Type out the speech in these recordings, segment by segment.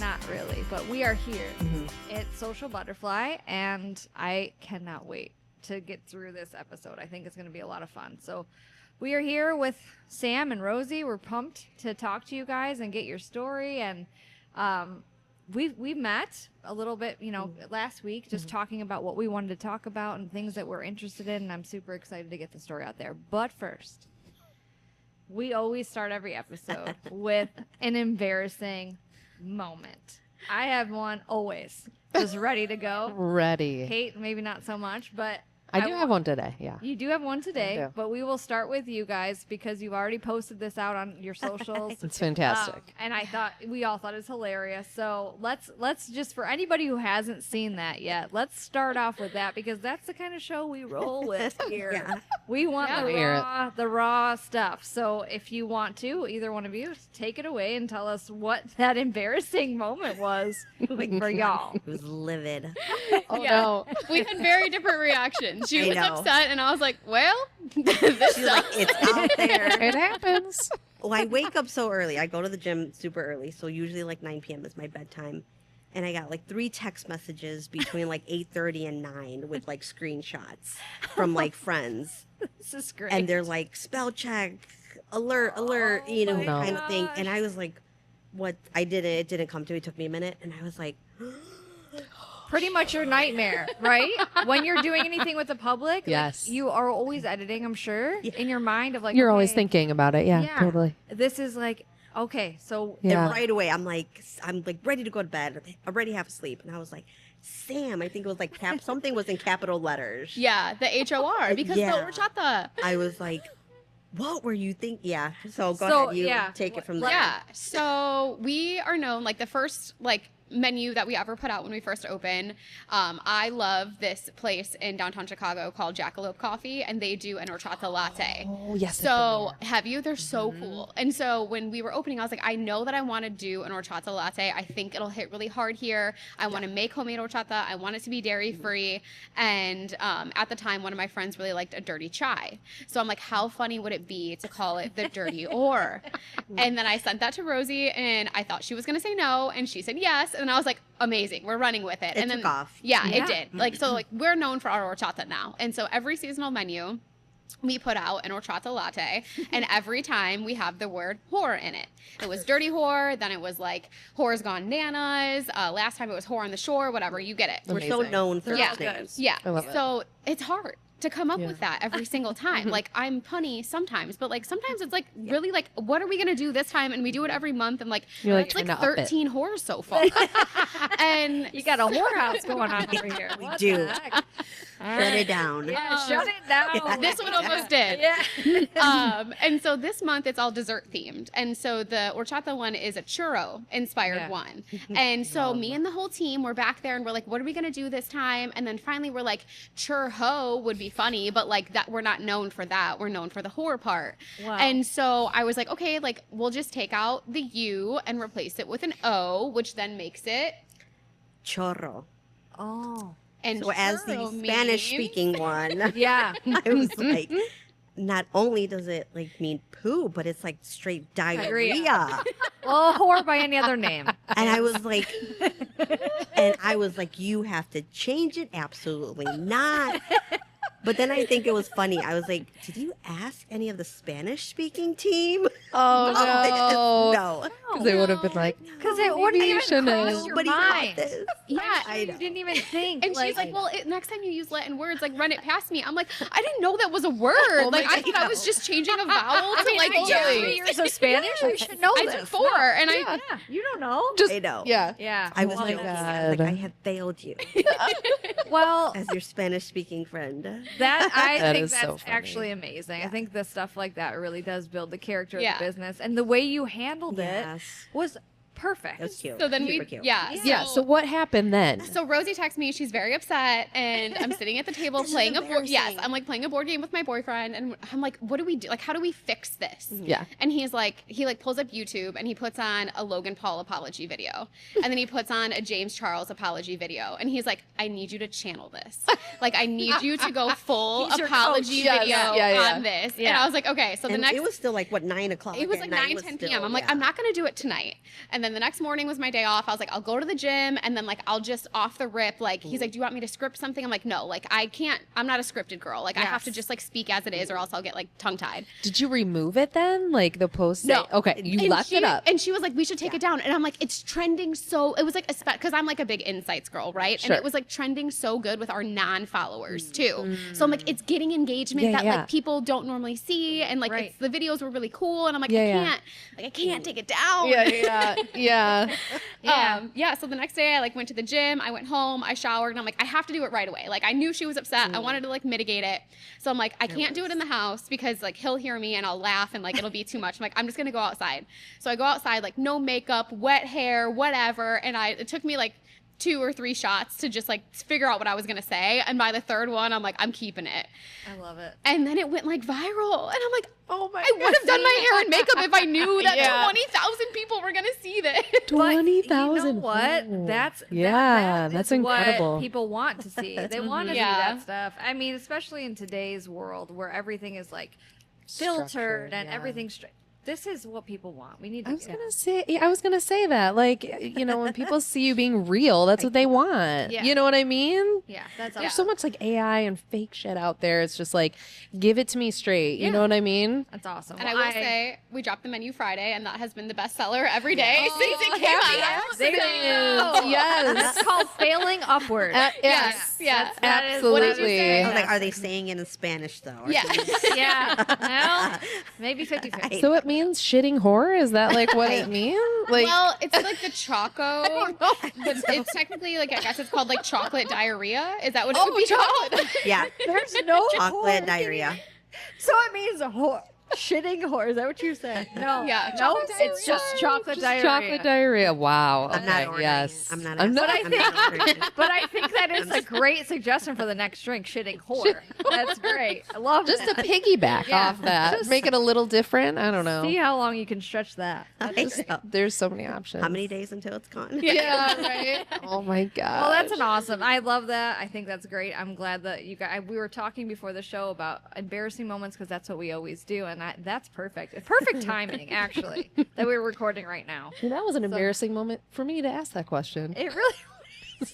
Not really, but we are here. It's Social Butterfly, and I cannot wait to get through this episode. I think it's going to be a lot of fun. So we are here with Sam and Rosie. We're pumped to talk to you guys and get your story. And we met a little bit, last week, just talking about what we wanted to talk about and things that we're interested in. And I'm super excited to get the story out there. But first, we always start every episode with an embarrassing moment. I have one always, just ready to go. Ready. Kate, maybe not so much, but I do have one today, yeah. You do have one I today, do. but we will start with you guys because you've already posted this out on your socials. It's fantastic. And we all thought it was hilarious. So let's just, for anybody who hasn't seen that yet, let's start off with that because that's the kind of show we roll with here. Yeah. We want Yeah. the raw stuff. So if you want to, either one of you, take it away and tell us what that embarrassing moment was for y'all. It was livid. Oh, Yeah. no. We had very different reactions. She I was know. upset, and I was like, well, this She's like, it's out there. It happens. Well, I wake up so early. I go to the gym super early. So usually like 9 p.m. is my bedtime. And I got like 3 text messages between like 8:30 and 9 with like screenshots from like friends. This is great. And they're like, spell check, alert, my kind of thing. And gosh. I was like, what? It didn't come to me. It took me a minute. And I was like, pretty much your nightmare, right? When you're doing anything with the public, Yes. you are always editing, I'm sure, in your mind of like, You're always okay, thinking about it. Yeah, totally. This is like, okay, so Yeah. and right away, I'm like ready to go to bed. I'm already half asleep. And I was like, Sam, I think it was like something was in capital letters. yeah, the HOR, because Yeah. the horchata. I was like, what were you think? Yeah. So go So, ahead. You yeah. take it from there. Yeah, so we are known, like the first menu that we ever put out when we first opened. I love this place in downtown Chicago called Jackalope Coffee, and they do an horchata latte. Oh, yes. So have you? They're so cool. And so when we were opening, I was like, I know that I want to do an horchata latte. I think it'll hit really hard here. I want to make homemade horchata. I want it to be dairy free. And at the time, one of my friends really liked a dirty chai. So I'm like, how funny would it be to call it the dirty or? And then I sent that to Rosie, and I thought she was going to say no, and she said yes. And I was like, amazing, we're running with it. It And took then off. Yeah, Yeah. it did. So we're known for our horchata now. And so every seasonal menu, we put out an horchata latte, and every time we have the word whore in it. It was dirty whore, then it was like whore's gone nanas. Last time it was whore on the shore, whatever, you get it. We're so Amazing. known for Yeah. those names. Yeah. I love it. So it's hard to come up Yeah. with that every single time. Like, I'm punny sometimes, but like sometimes it's like really like, what are we gonna do this time? And we do it every month, and like You're, like, it's like trying to up it. 13 whores so far. And you got a whorehouse going on over here. We What do. the heck? All Shut right. it down. Yeah, shut it down. this one almost did. Yeah. And so this month it's all dessert themed. And so the horchata one is a churro inspired Yeah. one. And so me and the whole team were back there and we're like, what are we going to do this time? And then finally we're like, churro would be funny, but like that we're not known for that. We're known for the whore part. Wow. And so I was like, okay, like we'll just take out the U and replace it with an O, which then makes it Chorro. Oh. and So as the churro Spanish means- speaking one, Yeah. I was like, not only does it like mean poo, but it's like straight diarrhea. Well, whore by any other name. And I was like, you have to change it. Absolutely not. But then I think it was funny. I was like, did you ask any of the Spanish speaking team? Oh, no. No. Because they would have been like, Because it wouldn't you even shouldn't. cross your Nobody got mind. this. Yeah. I You know. didn't even think. And she's like, well, next time you use Latin words, like run it past me. I'm like, I didn't know that was a word. Oh like, my I thought I was just changing a vowel to like I took J. 3 years of Spanish. You should know I this. took 4, and Yeah, you don't know. just, I know. yeah. Yeah. I was Oh my joking. I was like, God. I have failed you Well, as your Spanish speaking friend. I That think is that's so funny. actually amazing. I think the stuff like that really does build the character Yeah. of the business, and the way you handled Yes. it was perfect. That was cute. So then Super we, cute. yeah. Yeah. So what happened then? So Rosie texts me. She's very upset, and I'm sitting at the table This is playing a board. Yes, embarrassing. I'm like playing a board game with my boyfriend, and I'm like, what do we do? Like, how do we fix this? Yeah. And he's like, he like pulls up YouTube and he puts on a Logan Paul apology video, and then he puts on a James Charles apology video, and he's like, I need you to channel this. Like, I need you to go full He's your apology coach. video Yes. Yeah. on this. Yeah. And I was like, okay. So the and next it was still like what 9 o'clock. it was at like night 9, was 10 still- p.m. I'm like, yeah. I'm not going to do it tonight. And then the next morning was my day off. I was like, I'll go to the gym and then like I'll just off the rip. Like he's like, do you want me to script something? I'm like, no, like I can't. I'm not a scripted girl. Like I have to just like speak as it is, or else I'll get like tongue tied. Did you remove it then? Like the post? No. Okay, you And left it up. And she was like, we should take it down. And I'm like, it's trending so. It was like because I'm like a big insights girl, right? Sure. And it was like trending so good with our non-followers too. So I'm like, it's getting engagement Yeah, that yeah. like people don't normally see, and like Right. the videos were really cool. And I'm like, Yeah, I can't take it down. Yeah. So the next day I like went to the gym, I went home, I showered, and I'm like, I have to do it right away. Like I knew she was upset. I wanted to like mitigate it. So I'm like, I can't do it in the house because like he'll hear me and I'll laugh and like it'll be too much. I'm like, I'm just gonna go outside. So I go outside, like no makeup, wet hair, whatever. And it took me like 2 or 3 shots to just like figure out what I was gonna say. And by the third one, I'm like, I'm keeping it. I love it. And then it went like viral. And I'm like, Oh my I would have done my hair and makeup if I knew that Yeah. 20,000 people were gonna see this. 20,000. You know what? Oh. That's Yeah, that that's is what incredible. people want to see. They want to see Yeah. that stuff. I mean, especially in today's world where everything is like filtered Structured, and yeah. everything's straight. This is what people want. We need to I was gonna say that. Like, you know, when people see you being real, that's what they want. Yeah. You know what I mean? Yeah, that's There's awesome. so much like AI and fake shit out there. It's just like, give it to me straight. You Yeah. know what I mean? That's awesome. And I Well, will say, we dropped the menu Friday, and that has been the bestseller every day Oh, since it came out. there you go. Yes. That's called failing upward. Yes. Yeah. That is- what did you Absolutely. say? I was like, are they saying it in Spanish though? Or Yeah. Yeah. Well, maybe 50-50. So it means shitting horror? Is that like what it means? Like, Well, it's like the choco. It's technically like, I guess it's called like chocolate diarrhea. Is that what it would be called? Yeah. There's no Chocolate diarrhea. So it means shitting whore. Is that what you said? No. Yeah, No, chocolate it's just chocolate diarrhea. chocolate diarrhea. Wow. I'm not Okay, ordering yes. it. I'm not. I'm not- I'm not ordering it. But I think that is a great suggestion for the next drink, shitting whore. That's great. I love Just it. to piggyback Yeah. off that, Just- make it a little different. I don't know. See how long you can stretch that. I know. There's so many options. How many days until it's gone? Yeah, right. Oh my god. Well, that's an awesome. I love that. I think that's great. I'm glad that you guys. We were talking before the show about embarrassing moments because that's what we always do, and that's perfect. It's perfect timing, actually, that we're recording right now. That was an embarrassing moment for me to ask that question. It really.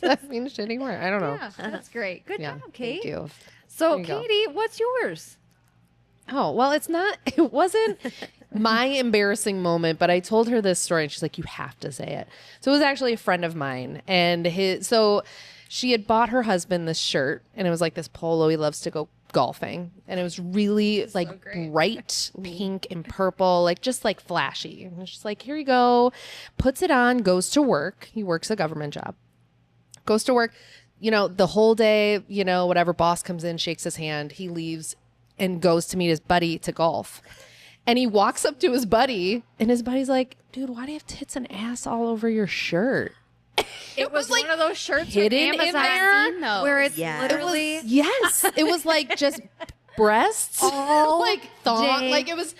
That means shitting where? I don't know. Yeah, that's great. Good Yeah, job, Kate. thank you. So, There you go. Katie, what's yours? Oh, well, it wasn't my embarrassing moment, but I told her this story and she's like, you have to say it. So it was actually a friend of mine, and she had bought her husband this shirt, and it was like this polo. He loves to go golfing, and it was really like great. bright pink and purple, like just like flashy. And she's like, here you go, puts it on, goes to work. He works a government job, goes to work, you know, the whole day, you know, whatever, boss comes in, shakes his hand, he leaves and goes to meet his buddy to golf. And he walks up to his buddy, and his buddy's like, dude, why do you have tits and ass all over your shirt? It was like one of those shirts hidden from in Amazon there? Seen those. where it's Yeah. literally Yes. It was like just breasts, All like thong, day like it was.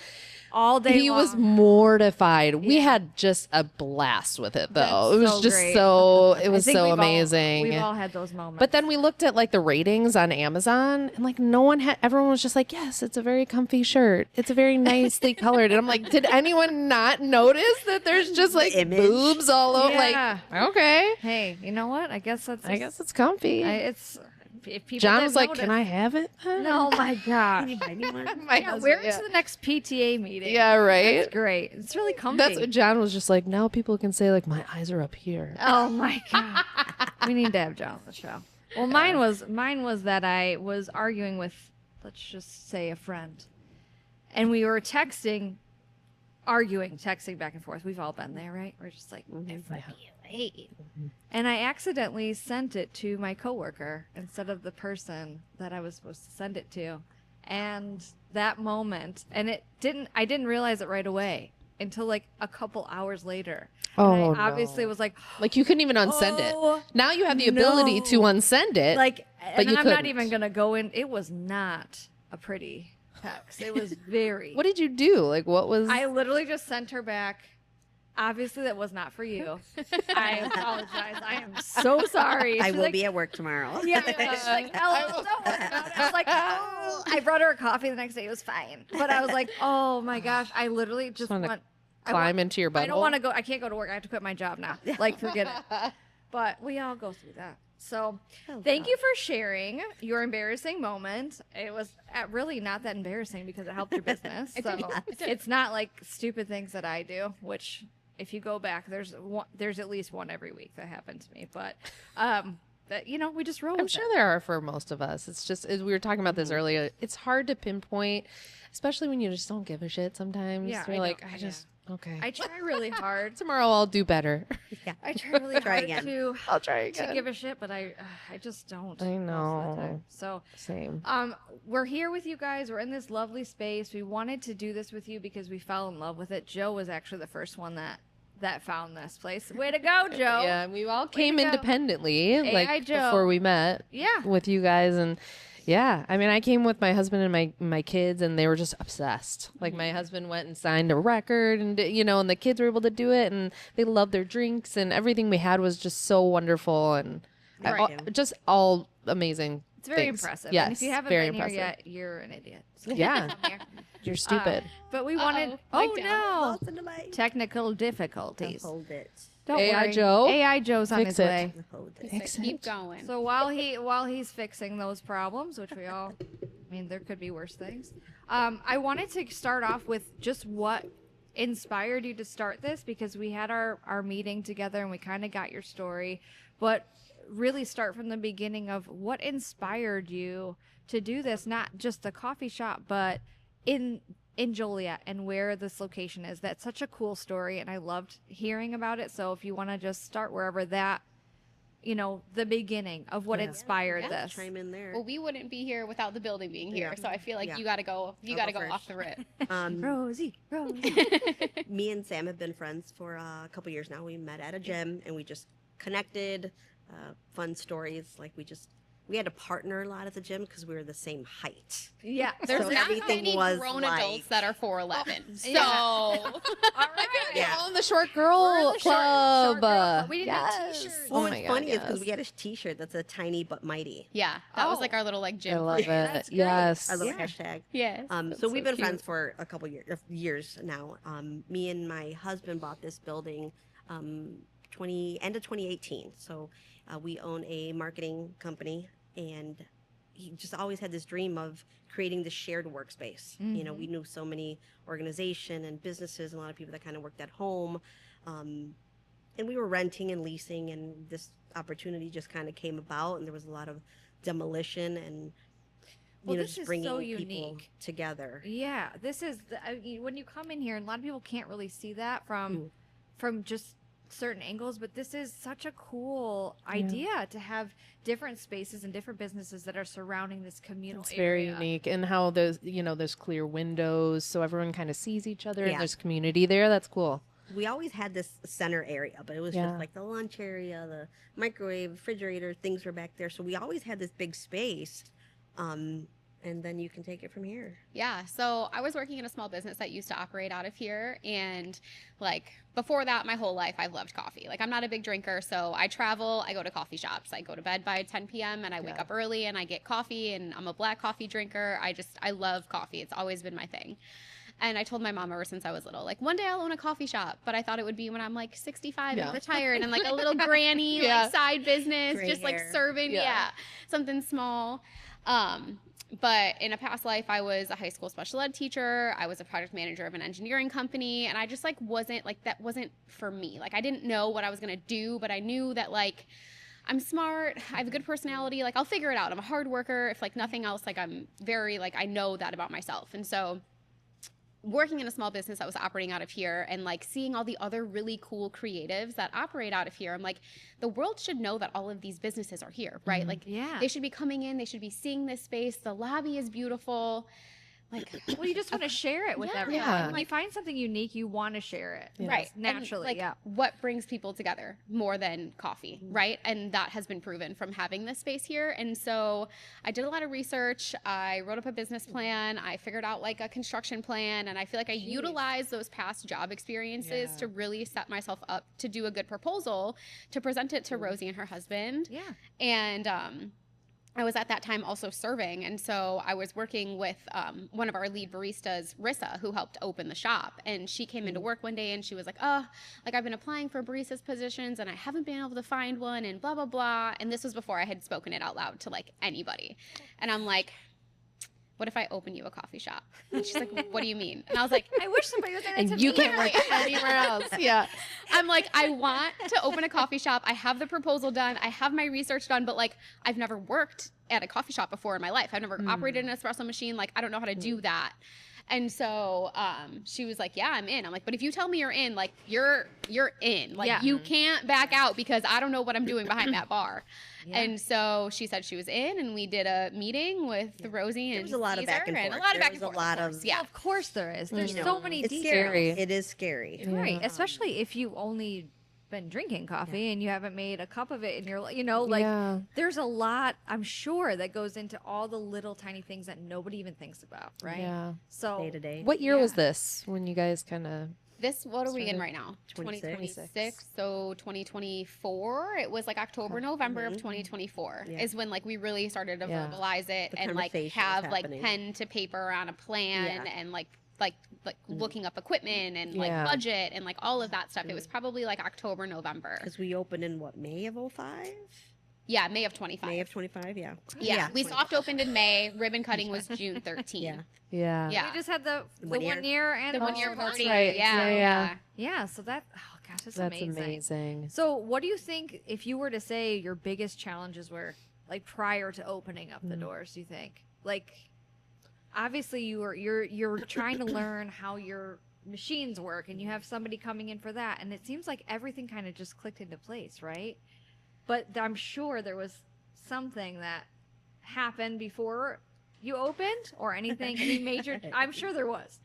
all day He was long. mortified. We Yeah. had just a blast with it, though. That's it was so just great. it I was think so we've all- amazing. we've all had those moments. But then we looked at like the ratings on Amazon, and like everyone was just like, yes, it's a very comfy shirt. It's a very nicely colored. And I'm like, did anyone not notice that there's just like image. boobs all over? Yeah. Like, okay. hey, you know what? I guess that's. I guess it's comfy. it's. If people John didn't was like, notice- can I have it? No, my God. My Yeah, husband, where's yeah. the next PTA meeting? Yeah, right? That's great. It's really comfy. That's what John was just like, now people can say like, my eyes are up here. Oh my God. We need to have John on the show. Well, mine was that I was arguing with, let's just say, a friend, and we were texting back and forth. We've all been there, right? We're just like, if I be late. And I accidentally sent it to my coworker instead of the person that I was supposed to send it to. And that moment, and I didn't realize it right away until like a couple hours later. Oh, and I obviously no. was like, Like you couldn't even unsend Oh, it. Now you have the ability no. to unsend it. like, But and you I'm not couldn't. even going to go in. It was not a pretty text. It was very. What did you do? Like what was I literally just sent her back. Obviously, that was not for you. I apologize. I am so sorry. I She's will like, be at work tomorrow. Yeah, she's like, "Oh, don't worry about it." I was like, oh. I brought her a coffee the next day. It was fine. But I was like, oh my gosh. I literally just wanted to went. climb into your butthole. I don't want to go. I can't go to work. I have to quit my job now. Like, forget it. But we all go through that. So thank you for sharing your embarrassing moment. It was really not that embarrassing because it helped your business. So it's not like stupid things that I do, which if you go back, there's at least one every week that happened to me. But that, you know, we just roll. I'm with sure it. there are for most of us. It's just, as we were talking about this earlier, it's hard to pinpoint, especially when you just don't give a shit sometimes. Yeah, You're I like, know. I just, okay. I try really hard. Tomorrow I'll do better. I try really Try hard again. to I'll try again. give a shit, but I just don't. I most of the know. time. So Same. we're here with you guys. We're in this lovely space. We wanted to do this with you because we fell in love with it. Joe was actually the first one that found this place. Way to go, Joe. Yeah, we all came to go. independently, like Joe. before we met. Yeah. With you guys, and yeah, I mean, I came with my husband and my kids, and they were just obsessed. Like my husband went and signed a record, and and the kids were able to do it, and they loved their drinks, and everything we had was just so wonderful, and just all amazing. It's very things. impressive. Yes, And if you haven't very been impressive. here yet, you're an idiot. So Yeah, come here. you're stupid. But we wanted. Mic Oh down. no! Lots in the mic. Technical difficulties. Hold it. Don't AI worry. Joe? AI Joe's on Fix his it. way. Hold it. Fix Keep it. going. So while he's fixing those problems, which we all, I mean, there could be worse things. I wanted to start off with just what inspired you to start this, because we had our meeting together and we kind of got your story, but really start from the beginning of what inspired you to do this, not just the coffee shop, but in Joliet and where this location is. That's such a cool story, and I loved hearing about it. So if you want to just start wherever that, the beginning of what inspired this. Chime in there. Well, we wouldn't be here without the building being here, Yeah. so I feel like Yeah. you got to go. You I'll got to go go first. off the rip. Rosie. Me and Sam have been friends for a couple years now. We met at a gym and we just connected. Fun stories. Like we had to partner a lot at the gym because we were the same height. Yeah. There's So not everything many was grown like- adults that are 4'11". So All right. Yeah. All in the short girl club. short girl club. We didn't have Yes. t-shirts. Well, Oh what's my God, funny is because yes. we had a T-shirt that's a tiny but mighty. yeah, that was Oh. like our little like I gym. love it. That's great. Yes. Our little Yeah. hashtag. Yes. So That's we've so been friends cute. for a couple years now. Me and my husband bought this building end of 2018. So we own a marketing company, and he just always had this dream of creating this shared workspace. We knew so many organization and businesses, and a lot of people that kind of worked at home. And we were renting and leasing, and this opportunity just kind of came about, and there was a lot of demolition and Well, this just is bringing so people unique. together. Yeah, this is when you come in here, and a lot of people can't really see that from just certain angles, but this is such a cool idea to have different spaces and different businesses that are surrounding this communal It's area. very unique, and how there's clear windows, so everyone kind of sees each other, Yeah. and there's community there. That's cool. We always had this center area, but it was Yeah. just like the lunch area, the microwave, refrigerator, things were back there. So we always had this big space. And then you can take it from here. Yeah, so I was working in a small business that used to operate out of here, and like before that, my whole life I've loved coffee. Like I'm not a big drinker, so I travel, I go to coffee shops, I go to bed by 10 p.m. and I wake up early and I get coffee, and I'm a black coffee drinker. I love coffee. It's always been my thing. And I told my mom ever since I was little, like one day I'll own a coffee shop, but I thought it would be when I'm like 65 and retired and like a little granny like side business, Gray just like hair. serving, something small. But in a past life, I was a high school special ed teacher. I was a project manager of an engineering company. And I just like that wasn't for me. Like I didn't know what I was going to do, but I knew that like I'm smart. I have a good personality. Like I'll figure it out. I'm a hard worker. If like nothing else, like I'm very like, I know that about myself. And so working in a small business that was operating out of here and like seeing all the other really cool creatives that operate out of here, I'm like, the world should know that all of these businesses are here, right? Like they should be coming in, they should be seeing this space. The lobby is beautiful. Like, Well, you just want to share it with everyone. Yeah. When you find something unique, you want to share it. right. And, Naturally, like, what brings people together more than coffee, right? And that has been proven from having this space here. And so I did a lot of research. I wrote up a business plan. I figured out like a construction plan. And I feel like I utilized those past job experiences to really set myself up to do a good proposal, to present it to Rosie and her husband. Yeah. And I was at that time also serving. And so I was working with one of our lead baristas, Rissa, who helped open the shop. And she came into work one day and she was like, oh, like I've been applying for baristas positions and I haven't been able to find one and blah, blah, blah. And this was before I had spoken it out loud to like anybody. And I'm like, what if I open you a coffee shop? And she's like, what do you mean? And I was like, I wish somebody was saying that to And you me. can't work anywhere else. Yeah. I'm like, I want to open a coffee shop. I have the proposal done. I have my research done, but like, I've never worked at a coffee shop before in my life. I've never operated an espresso machine. Like, I don't know how to do that. And so she was like, yeah, I'm in. I'm like, but if you tell me you're in, like, you're in. Like, Yeah. you can't back out because I don't know what I'm doing behind that bar. Yeah. And so she said she was in, and we did a meeting with Rosie and There was a lot of back and Caesar, forth. a lot of There back was and a forth. lot of course. of- Yeah. Of course there is. There's You know, so many it's details. scary. It is scary. Right, Yeah. especially if you've only been drinking coffee and you haven't made a cup of it and you're, you know, like Yeah. there's a lot, I'm sure, that goes into all the little tiny things that nobody even thinks about, right? Yeah. So Day to day. What year Yeah. was this when you guys kind of? This, what are we in Started right now? 26. 2026. So 2024, it was like October, November of 2024 Yeah. is when like we really started to Yeah. verbalize it The and like conversation was have like happening. pen to paper on a plan Yeah. and like looking up equipment and like Yeah. budget and like all of that stuff. It was probably like October, November. Because we opened in what, May of 05? Yeah, May of 25. May of 25, yeah. yeah, we soft opened in May. Ribbon cutting was June 13th. Yeah. Yeah. Yeah. we just had the 1 year. 1 year and The 1 year oh, that's party. right. Yeah, Yeah. Yeah, so that, oh gosh, that's That's amazing. amazing. So what do you think, if you were to say your biggest challenges were like prior to opening up the doors, do you think? Like, obviously you're trying to learn how your machines work and you have somebody coming in for that, and it seems like everything kind of just clicked into place, right? But I'm sure there was something that happened before you opened or anything, any major, I'm sure there was.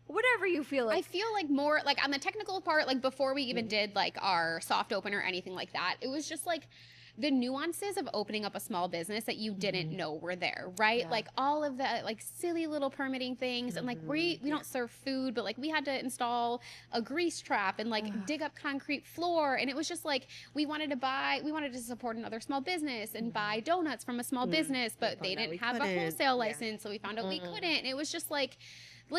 Whatever you feel I like. feel like more like on the technical part, like before we even did like our soft open or anything like that, it was just like the nuances of opening up a small business that you didn't know were there, right? Yeah. Like all of the like silly little permitting things, and like we don't serve food, but like we had to install a grease trap and like dig up concrete floor, and it was just like we wanted to support another small business and buy donuts from a small business, but found they out didn't we have a couldn't. wholesale Yeah. license, so we found out we couldn't. And it was just like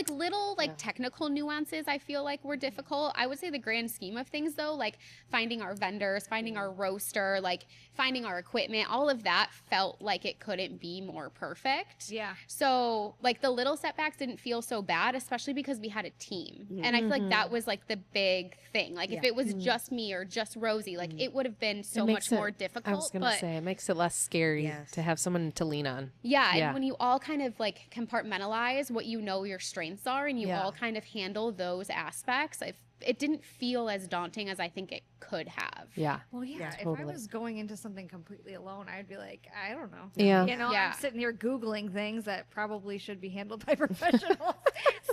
little like technical nuances I feel like were difficult. I would say the grand scheme of things though, like finding our vendors, finding our roaster, like finding our equipment, all of that felt like it couldn't be more perfect. Yeah. So like the little setbacks didn't feel so bad, especially because we had a team. And I feel like that was like the big thing. Like if Yeah. it was just me or just Rosie, like it would have been so makes much more it- difficult. I was gonna but say it makes it less scary Yes. to have someone to lean on. yeah, Yeah. and when you all kind of like compartmentalize what you know your strengths are and you Yeah. all kind of handle those aspects, it didn't feel as daunting as I think it could have. Yeah. Well, yeah, if I totally. was going into something completely alone, I'd be like, I don't know. Yeah. You know, Yeah. I'm sitting here Googling things that probably should be handled by professionals.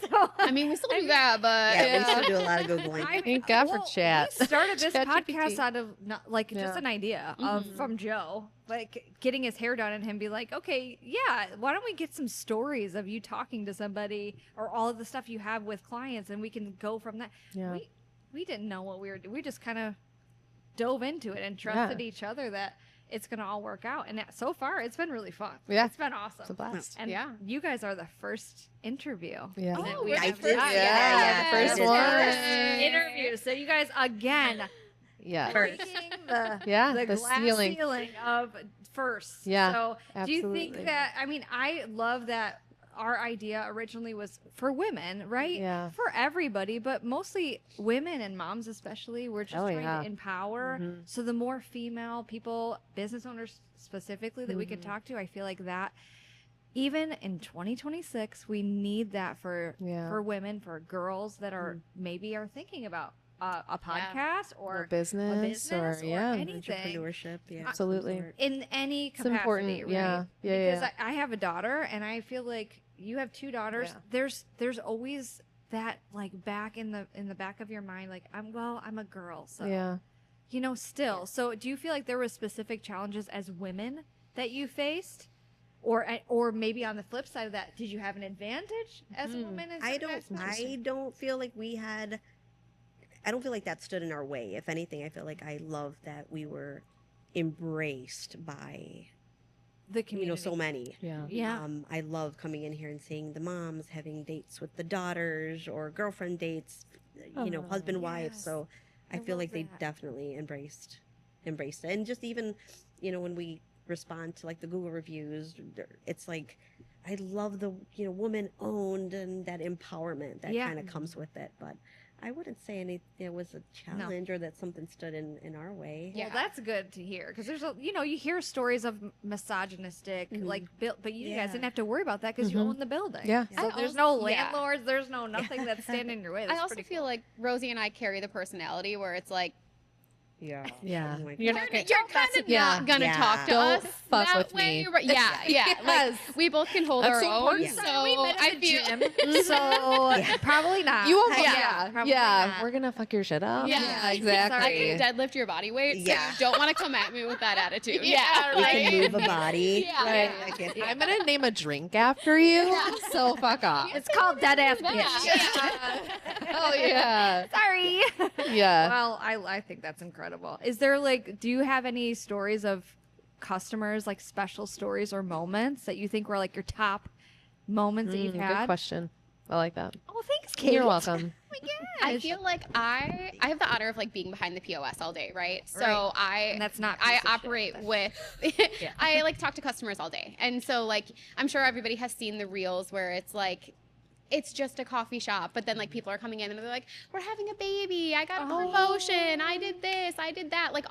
So, I mean, we still do that, but Yeah, we used to do a lot of Googling. Thank God for chat. We started this ChatGPT. podcast out of not, like just Yeah. an idea of from Joe, like getting his hair done and him be like, okay, yeah, why don't we get some stories of you talking to somebody or all of the stuff you have with clients, and we can go from that. Yeah. We didn't know what we were doing. We just kind of dove into it and trusted each other that it's going to all work out. And so far, it's been really fun. Yeah. It's been awesome. It's a blast. And Yeah. you guys are the first interview. Yeah. that Oh, we we're have the first- done. yeah, the first the one. first interview. So you guys again Yeah. breaking the Yeah, the the glass ceiling. ceiling of first. Yeah, So do you absolutely. think that? I mean, I love that. Our idea originally was for women, right? Yeah. For everybody, but mostly women and moms especially. We're just Oh, trying yeah. to empower. Mhm. So the more female people, business owners specifically, that we Mm-hmm. could talk to, I feel like that even in 2026, we need that for Yeah. for women, for girls that are maybe are thinking about a podcast Or or business, or yeah. anything Entrepreneurship, yeah. Absolutely. in any It's capacity. important. Right? Yeah. Yeah. Because Yeah. I have a daughter, and I feel like you have two daughters. Yeah. There's always that like back in the back of your mind, like I'm a girl, so Yeah. you know, still. So do you feel like there was specific challenges as women that you faced? Or maybe on the flip side of that, did you have an advantage as a woman? in I certain don't aspects? I don't feel like we had I don't feel like that stood in our way. If anything, I feel like I love that we were embraced by the community. so many. Yeah. Yeah. I love coming in here and seeing the moms having dates with the daughters or girlfriend dates, husband, wife. Yes. So I I feel love like they that. definitely embraced it. And just even, when we respond to like the Google reviews, it's like, I love the, woman owned and that empowerment that Yeah. kind of comes with it. But I wouldn't say there was a challenge or that something stood in our way. Well, Yeah. that's good to hear because there's you hear stories of misogynistic like built, but you guys Yeah. didn't have to worry about that because you own the building. Yeah. So I there's also- no yeah. landlords. There's no nothing that's standing in your way. I That's also pretty feel cool. like Rosie and I carry the personality where it's like, Yeah. Yeah. Oh my You're God. not gonna you're kind of Yeah. not gonna Yeah. talk to Don't us fuck that with way. me. Right? Yeah, yeah. Yes. Like we both can hold That's our so own. important. So we met I at the feel gym, so probably not. You won't. Yeah, probably not. We're gonna fuck your shit up. Yeah. exactly. I can deadlift your body weight. So Yeah. you don't want to come at me with that attitude. Yeah, We right. can move a body. Yeah. Right. I get it. I'm gonna name a drink after you. So fuck off. It's called dead ass Yeah. bitch. Oh yeah. Sorry. Yeah. Well, I think that's incredible. Is there do you have any stories of customers, like special stories or moments that you think were like your top moments that you've Good had? question. I like that. Oh, thanks, Kate. You're welcome. Oh my I gosh. feel like I have the honor of like being behind the POS all day, right? So Right. And that's not I piece of shit, operate but- with I like talk to customers all day. And so like I'm sure everybody has seen the reels where it's like it's just a coffee shop, but then like people are coming in and they're like, we're having a baby, I got a promotion, I did this, I did that. Like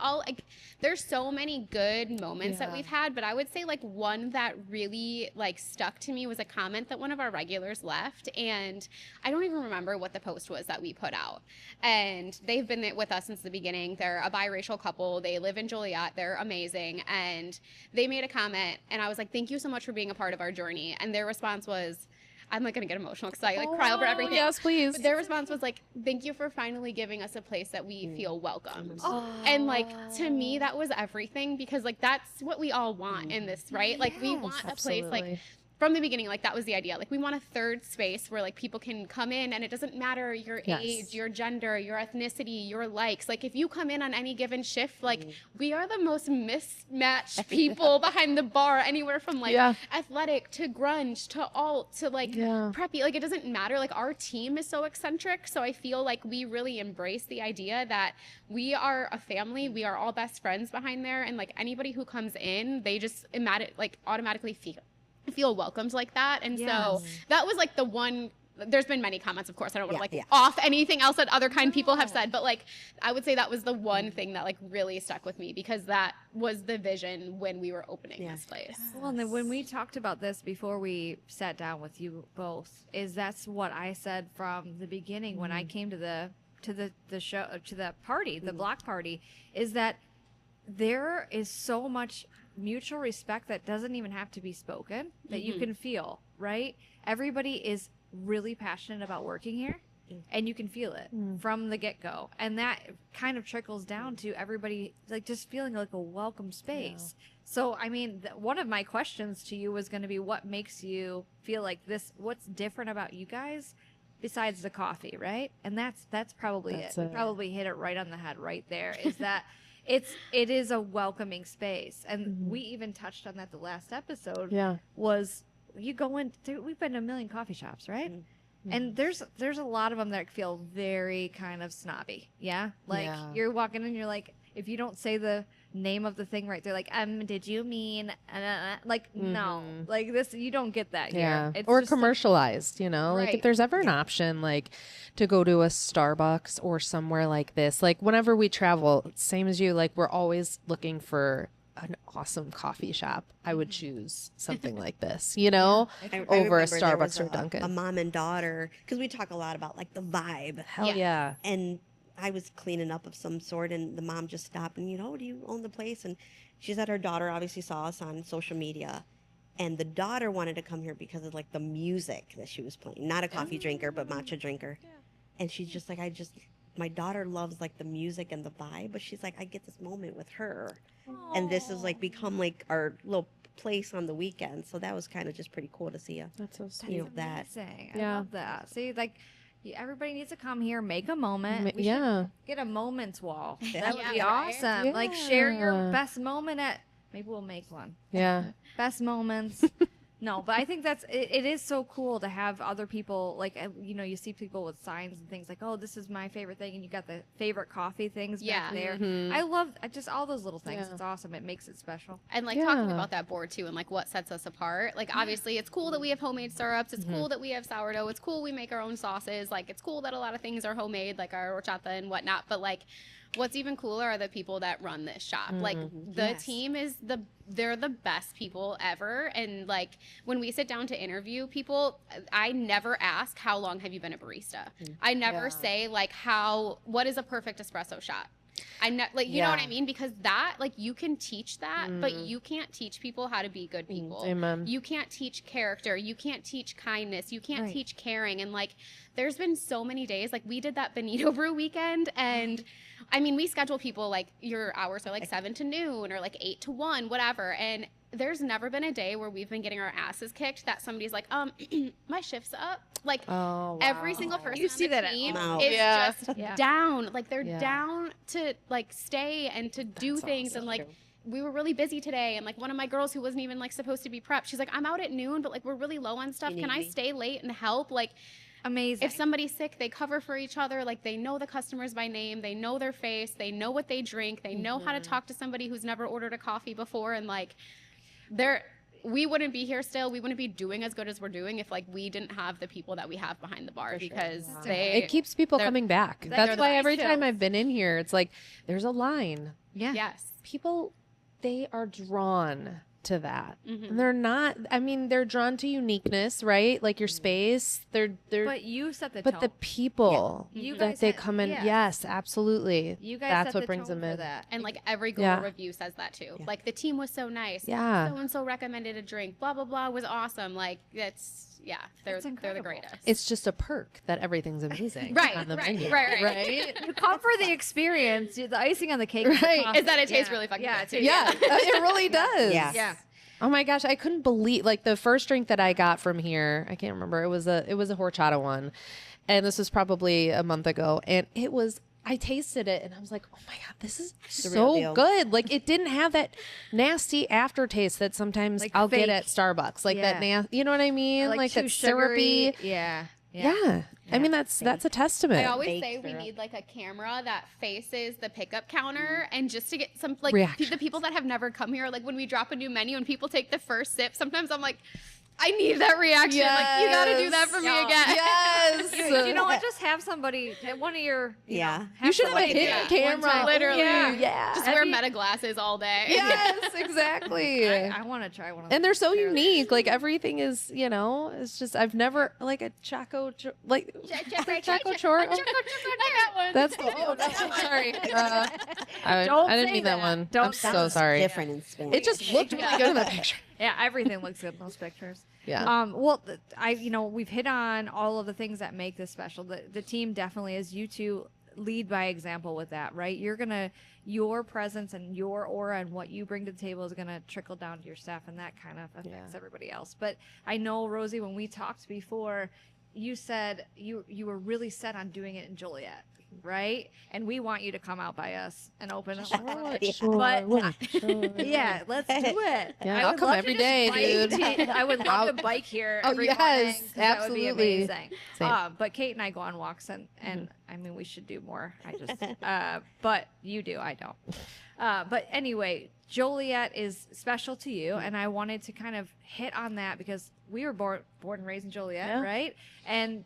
there's so many good moments that Yeah. we've had, but I would say like one that really like stuck to me was a comment that one of our regulars left, and I don't even remember what the post was that we put out. And they've been with us since the beginning. They're a biracial couple. They live in Joliet. They're amazing. And they made a comment, and I was like, thank you so much for being a part of our journey. And their response was, I'm like gonna get emotional because I like cry over everything. Yes, please. But their response was like, thank you for finally giving us a place that we feel welcomed. Oh. And like to me that was everything, because like that's what we all want in this, right? Like we Yes, want a place absolutely. like from the beginning, like that was the idea. Like we want a third space where like people can come in and it doesn't matter your Yes. age, your gender, your ethnicity, your likes. Like if you come in on any given shift, like we are the most mismatched people behind the bar, anywhere from like Yeah. athletic to grunge to alt to like Yeah. preppy. Like it doesn't matter. Like our team is so eccentric. So I feel like we really embrace the idea that we are a family. We are all best friends behind there. And like anybody who comes in, they just automatically feel welcomed like that. And so that was like the one. There's been many comments, of course. I don't want to Yeah, off anything else that other kind people have said, but like I would say that was the one thing that like really stuck with me, because that was the vision when we were opening this place. Well, and then when we talked about this before we sat down with you both, that's what I said from the beginning when I came to the show, to the party, the block party, is that there is so much mutual respect that doesn't even have to be spoken, that you can feel, right? Everybody is really passionate about working here, and you can feel it from the get-go, and that kind of trickles down to everybody like just feeling like a welcome space. So I mean, one of my questions to you was going to be, what makes you feel like this? What's different about you guys besides the coffee, right? And that's probably That's it. it. We probably hit it right on the head right there, is that it is a welcoming space. And we even touched on that the last episode. Yeah. Was you go in, we've been to a million coffee shops, right? And there's a lot of them that feel very kind of snobby. Yeah. Like Yeah. you're walking in, you're like, if you don't say the name of the thing right, they're like, did you mean, like, no, like this, you don't get that Yeah. here. It's Or just a- commercialized, like Right. if there's ever an option like to go to a Starbucks or somewhere like this, like whenever we travel, same as you, like we're always looking for an awesome coffee shop. I would choose something like this, I over a remember there Starbucks was or Dunkin'. a mom and daughter, because we talk a lot about like the vibe. Hell yeah. And I was cleaning up of some sort, and the mom just stopped and, do you own the place? And she said her daughter obviously saw us on social media, and the daughter wanted to come here because of like the music that she was playing. Not a coffee drinker, but matcha drinker. And she's just like, my daughter loves like the music and the vibe, but she's like, I get this moment with her. And this has like become like our little place on the weekend. So that was kind of just pretty cool to see That's so sweet. that. Amazing. I Yeah. love that. See, like, everybody needs to come here, make a moment. We should Yeah. get a moments wall. Yeah. That would be Yeah, right? awesome. Like, share your Yeah. best moment at Maybe we'll make one. Yeah. Best moments. No, but I think it is so cool to have other people, like, you see people with signs and things like, oh, this is my favorite thing, and you got the favorite coffee things back there. Mhm. I love just all those little things. Yeah. It's awesome. It makes it special. And like talking about that board too, and like what sets us apart. Like obviously, it's cool that we have homemade syrups. It's cool that we have sourdough. It's cool we make our own sauces. Like it's cool that a lot of things are homemade, like our horchata and whatnot. But like, what's even cooler are the people that run this shop. Like the team is they're the best people ever. And like when we sit down to interview people, I never ask how long have you been a barista. I never say like what is a perfect espresso shot. You know what I mean? Because that, like, you can teach that, but you can't teach people how to be good people. Amen. You can't teach character. You can't teach kindness. You can't Right. teach caring. And like, there's been so many days, like we did that Benito Brew weekend, and I mean, we schedule people like your hours are like 7 to noon or like 8 to 1, whatever. And there's never been a day where we've been getting our asses kicked that somebody's like, my shift's up. Like every single person You see on the that at team Wow. is Yeah. just down. Like they're down to like stay and to do things. And like, we were really busy today, and like one of my girls who wasn't even like supposed to be prepped, she's like, I'm out at noon, but like we're really low on stuff. Can I stay late and help? Like, Amazing. if somebody's sick, they cover for each other. Like they know the customers by name, they know their face, they know what they drink, they know how to talk to somebody who's never ordered a coffee before. And like, we wouldn't be here still. We wouldn't be doing as good as we're doing if like we didn't have the people that we have behind the bar, because It keeps people coming back. they're That's the why ice every time chills. I've been in here, it's like there's a line. yeah. yes. People, they are drawn to that. And they're not, I mean, they're drawn to uniqueness, right? Like your space. They're But you set the but tone. the people You that guys they set- come in, yeah. yes, absolutely. You guys That's set what the brings tone them for in. that. And like every Google Yeah. review says that too. Like the team was so nice. Yeah. So and so recommended a drink. Blah blah blah was awesome. Like they're That's the incredible. greatest. It's just a perk that everything's amazing Right, on the right, menu. right. Right? You come for the experience. The icing on the cake is the Right. coffee. Is that it tastes Yeah. really fucking yeah, good, it too. Yeah, it really does. Yeah. Yeah. Oh my gosh, I couldn't believe like the first drink that I got from here. I can't remember. It was a horchata one, and this was probably a month ago. And I tasted it, and I was like, oh my god, this is the real so deal. good. Like it didn't have that nasty aftertaste that sometimes Like I'll fake. get at Starbucks. Like that Yeah. you know what I mean? Like that too syrupy. sugary. Yeah. Yeah. I mean that's a testament. I always Baked say we syrup. need like a camera that faces the pickup counter, and just to get some like Reaction. the people that have never come here, like when we drop a new menu and people take the first sip, sometimes I'm like, I need that reaction. Like you got to do that for me Yes. again. Yes. You know what? Just have somebody at one of your. Yeah. You should have a somebody do hidden that camera. one time. Literally. Yeah. Just That'd wear be- meta glasses all day. Yes, exactly. I want to try one of those. And they're so They're- unique. Like everything is, it's just I've never like a Choco Choco Choro. that one. That's sorry. Don't I didn't say mean that that. one. Don't I'm say so that. sorry. Different in Spanish. It just looked really good in the picture. Yeah, everything looks good in those pictures. Yeah. Well, we've hit on all of the things that make this special. The team definitely is. You two lead by example with that, right? Your presence and your aura and what you bring to the table is gonna trickle down to your staff, and that kind of affects everybody else. But I know, Rosie, when we talked before, you said you were really set on doing it in Joliet, right? And we want you to come out by us and open up. Yeah, let's do it. Yeah, I I'll would come love every to just day, bike dude. I would love to bike here Oh, every yes, morning, 'cause that would be absolutely. amazing. Same. But Kate and I go on walks, and I mean, we should do more. I just, but you do, I don't. But anyway, Joliet is special to you, and I wanted to kind of hit on that because we were born and raised in Joliet, right? And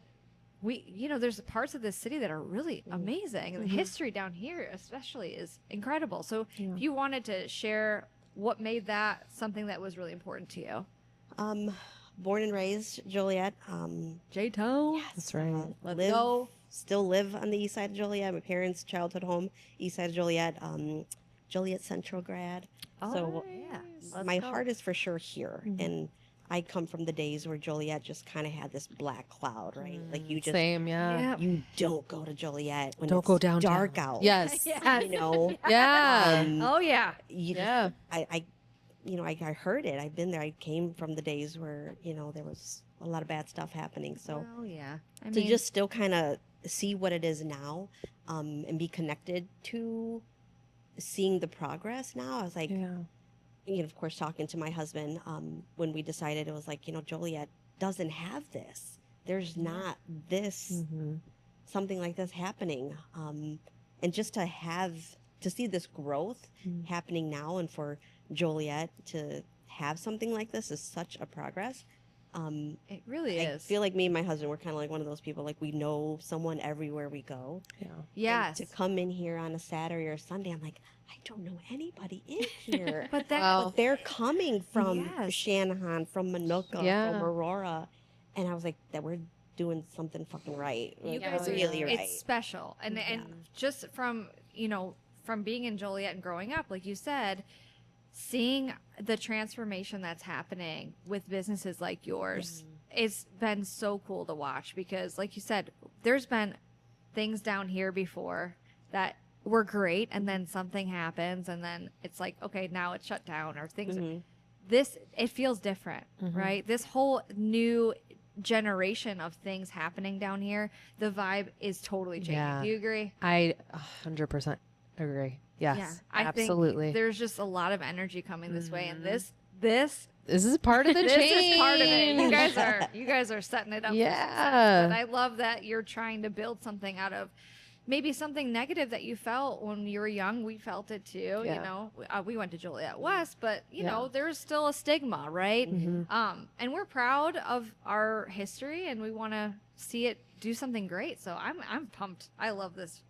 there's parts of this city that are really amazing. And the history down here, especially, is incredible. So if you wanted to share what made that something that was really important to you. Born and raised Joliet. J-Town. That's right. Let's go. Still live on the east side of Joliet. My parents' childhood home, east side of Joliet. Joliet Central grad. So yeah. my heart is for sure here, and I come from the days where Joliet just kind of had this black cloud, right? Like you just Same, yeah. you don't go to Joliet when Don't it's go downtown. dark out. Yes. You know. Yeah. Oh, yeah. Yeah. I heard it. I've been there. I came from the days where there was a lot of bad stuff happening. So Oh, yeah. I to just still kind of see what it is now, and be connected to seeing the progress now. I was like, Yeah. of course, talking to my husband, when we decided, it was like, Joliet doesn't have this. There's not this, something like this happening. And just to see this growth happening now, and for Joliet to have something like this is such a progress. It really I is. feel like me and my husband, we're kind of like one of those people, like we know someone everywhere we go. Yeah. Yes. And to come in here on a Saturday or Sunday, I'm like, I don't know anybody in here. But that Wow. But they're coming from Yes. Shanahan, from Minooka, Yeah. from Aurora. And I was like, that we're doing something fucking right. you Like, guys are really right. it's special. And just from, from being in Joliet and growing up, like you said, seeing the transformation that's happening with businesses like yours, it's been so cool to watch, because like you said, there's been things down here before that were great, and then something happens, and then it's like, okay, now it's shut down, or things. This, it feels different, right? This whole new generation of things happening down here, the vibe is totally changing. Yeah. Do you agree? I 100% agree. Yes, I absolutely. think there's just a lot of energy coming this way, and this This is part of the this change. is part of it. You guys are setting it up. Yeah. For success. And I love that you're trying to build something out of maybe something negative that you felt when you were young. We felt it too. Yeah. We went to Joliet West, but you Yeah. know, there's still a stigma, right? And we're proud of our history, and we want to see it do something great. So I'm pumped. I love this.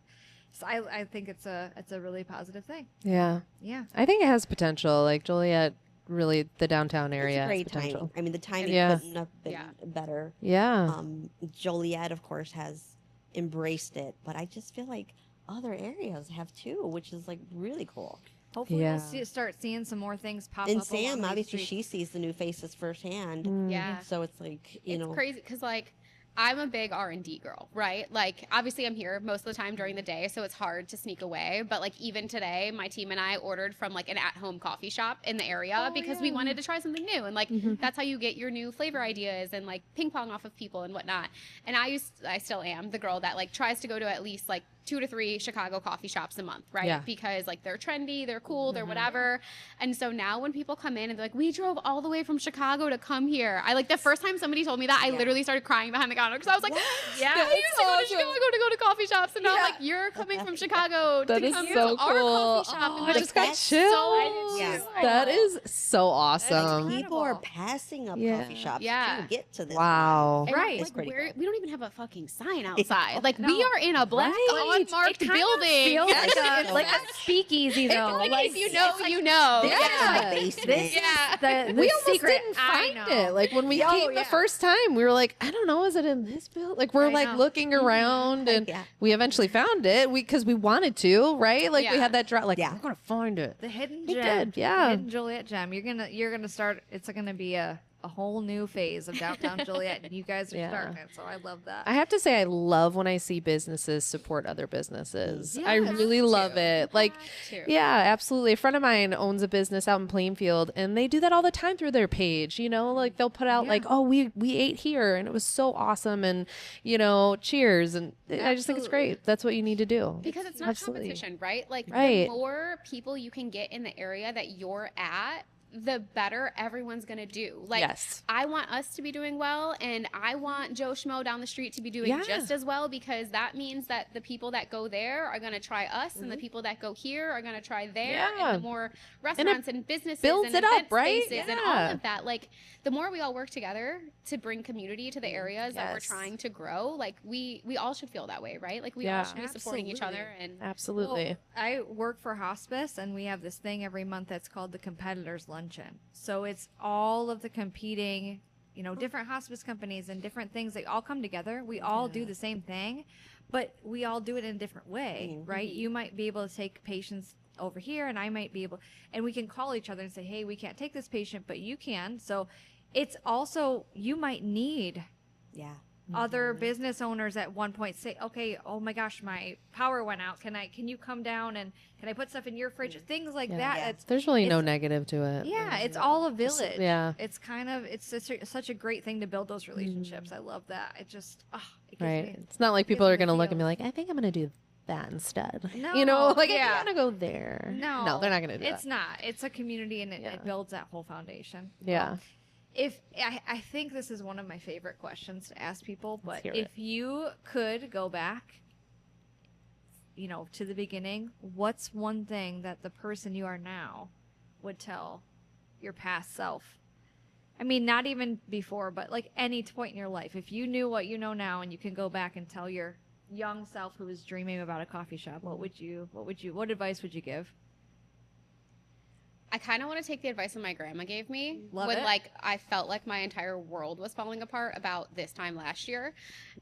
So I think it's a really positive thing. Yeah. Yeah. I think it has potential. Like Joliet, really, the downtown area It's a has great potential. timing. I mean, the timing Yeah. couldn't have been better. Yeah. Joliet, of course, has embraced it, but I just feel like other areas have too, which is like really cool. Hopefully Yeah. we'll start seeing some more things pop And up. along Sam, these obviously, streets. she sees the new faces firsthand. Yeah. So it's like, you It's know, crazy because like I'm a big R&D girl, right? Like obviously I'm here most of the time during the day, so it's hard to sneak away. But like even today, my team and I ordered from like an at-home coffee shop in the area because we wanted to try something new. And like that's how you get your new flavor ideas and like ping pong off of people and whatnot. And I still am the girl that like tries to go to at least like 2 to 3 Chicago coffee shops a month, right? Yeah. Because like they're trendy, they're cool, they're whatever. And so now when people come in and they're like, we drove all the way from Chicago to come here. I like the first time somebody told me that, I literally started crying behind the counter because I was like, Yeah, I used to go to Chicago to go to coffee shops, and now like you're coming from Chicago That to is come so to our cool. coffee shop. Oh, and I like, just got that's chills. so- Yeah. That is so awesome. people are incredible. passing up Yeah. coffee shops Yeah. to get to this. Wow. and, Right. like, It's pretty we don't even have a fucking sign outside. Like we No. are in a black Right. unmarked It kind of building. feels Yes. like a speakeasy though. Like, if you know, you know. Yeah. The basement. This Yeah. is the We almost secret. didn't I find know. it. Like when we Oh, came the yeah. first time, we were like, I don't know, is it in this building? Like we're I like know. looking around, and Yeah. we eventually found it. Because we wanted to, right? Like we Yeah. had that drop. Like Yeah. we're gonna find it. The hidden We gem. did, yeah. The hidden Joliet gem. You're gonna start. It's gonna be a whole new phase of downtown Joliet, and you guys are Yeah. starting it. So I love that. I have to say, I love when I see businesses support other businesses. I Yes. really love it. Like, to. yeah, absolutely. A friend of mine owns a business out in Plainfield, and they do that all the time through their page. You know, like they'll put out like, "Oh, we ate here, and it was so awesome," and cheers. And I just think it's great. That's what you need to do. Because it's not Absolutely. competition, right? Like Right. the more people you can get in the area that you're at, the better everyone's gonna do. Like Yes. I want us to be doing well, and I want Joe Schmo down the street to be doing Yeah. just as well, because that means that the people that go there are gonna try us, and the people that go here are gonna try there. Yeah. And the more restaurants and businesses builds and it up, event right? spaces and Yeah. all of that, like the more we all work together to bring community to the areas that we're Yes. trying to grow, like we all should feel that way, right? Like we Yeah. all should be supporting each other. Absolutely. And Absolutely. Well, I work for hospice, and we have this thing every month that's called the Competitors Luncheon. So it's all of the competing, different hospice companies and different things. They all come together. We all do the same thing, but we all do it in a different way, right? You might be able to take patients over here, and I might be able, and we can call each other and say, hey, we can't take this patient, but you can. So it's also, you might need Yeah. other business owners at one point say, okay, oh my gosh, my power went out. Can you come down and can I put stuff in your fridge? Things like that. Yeah. It's, There's really no it's- negative to it. yeah, it's all a village. Yeah. It's such a great thing to build those relationships. I love that. It just, it gives Right. me- It's not like people are me going to look feels. and be like, I think I'm going to do that instead. No, You know, like yeah. I want to go there. No, they're not going to do It's that. not. It's a community, and it, Yeah. it builds that whole foundation. Yeah. If I think this is one of my favorite questions to ask people, but hear if it. you could go back, you know, to the beginning, what's one thing that the person you are now would tell your past self? I mean, not even before, but like any point in your life. If you knew what you know now and you can go back and tell your young self who was dreaming about a coffee shop, what advice would you give? I kind of want to take the advice that my grandma gave me Love when it. like I felt like my entire world was falling apart about this time last year.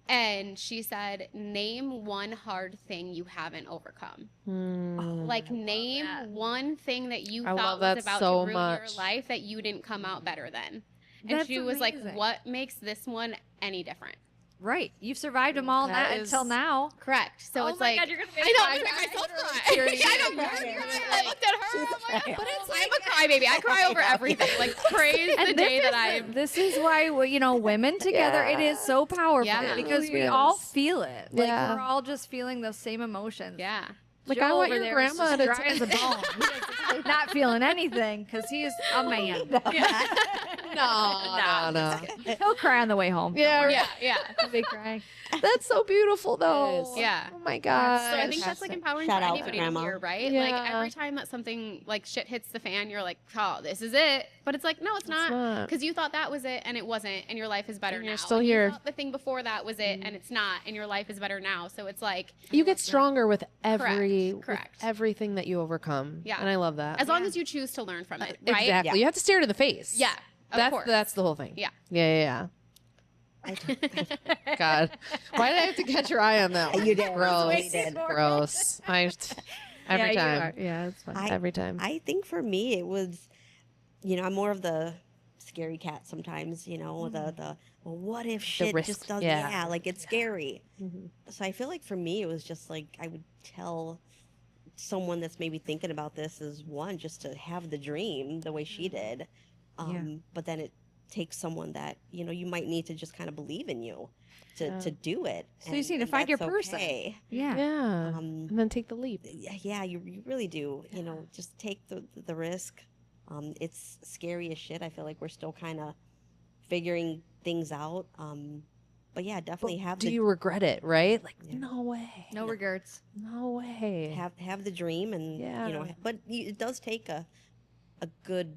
And she said, name one hard thing you haven't overcome. Like name that. one thing that you I love thought was that about so to ruin much. your life that you didn't come out better than. And That's she was like, amazing. what makes this one any different? Right. You've survived them all That until is- now. Correct. So Oh it's my like, God, you're gonna make I know, me I'm cry. gonna make myself Literally cry. tearing I know, up. you're crying. I looked at her. I'm like, But it's I'm a crybaby. I cry over everything. Like, praise the day that I'm. This is why women together. It is so powerful Yeah. because we Yes. all feel it. Like Yeah. we're all just feeling those same emotions. Yeah. Like, Joe I want over your there is grandma just to dry as a bone. He is not feeling anything because he's a man. No. He'll cry on the way home. Yeah, Yeah. Yeah. He'll be crying. That's so beautiful, though. Yeah. Oh my god. So I think that's like empowering Shout for out, anybody Grandma. to hear, right? Yeah. Like every time that something like shit hits the fan, you're like, oh, this is it. But it's like, no, it's not. not. Because you thought that was it and it wasn't, and your life is better And now. you're still And here. You thought the thing before that was it, and it's not, and your life is better now. So it's like, You get stronger with with Correct. everything that you overcome. Yeah. And I love that. as long as you choose to learn from it, right? Exactly. Yeah. You have to stare it in the face. Yeah. Of course. That's the whole thing. Yeah. Yeah. God. Why did I have to catch your eye on that one? You did. Gross. You did. Gross. Every time. Yeah, it's fine. Every time. I think for me it was, I'm more of the scary cat sometimes. The well, what if shit risk, just does? yeah. Yeah, like it's scary. Mhm. So I feel like for me it was just like I would tell someone that's maybe thinking about this is one just to have the dream the way she did, but then it takes someone that you might need to just kind of believe in you to do it. So you just need to find your that's person. okay. Yeah. Yeah. Um, And then take the leap. yeah, you really do. Just take the risk. It's scary as shit. I feel like we're still kind of figuring things out. But yeah, definitely Do you regret it, right? Like, Yeah. no way. No regrets. No way. have the dream, and Yeah. but it does take a good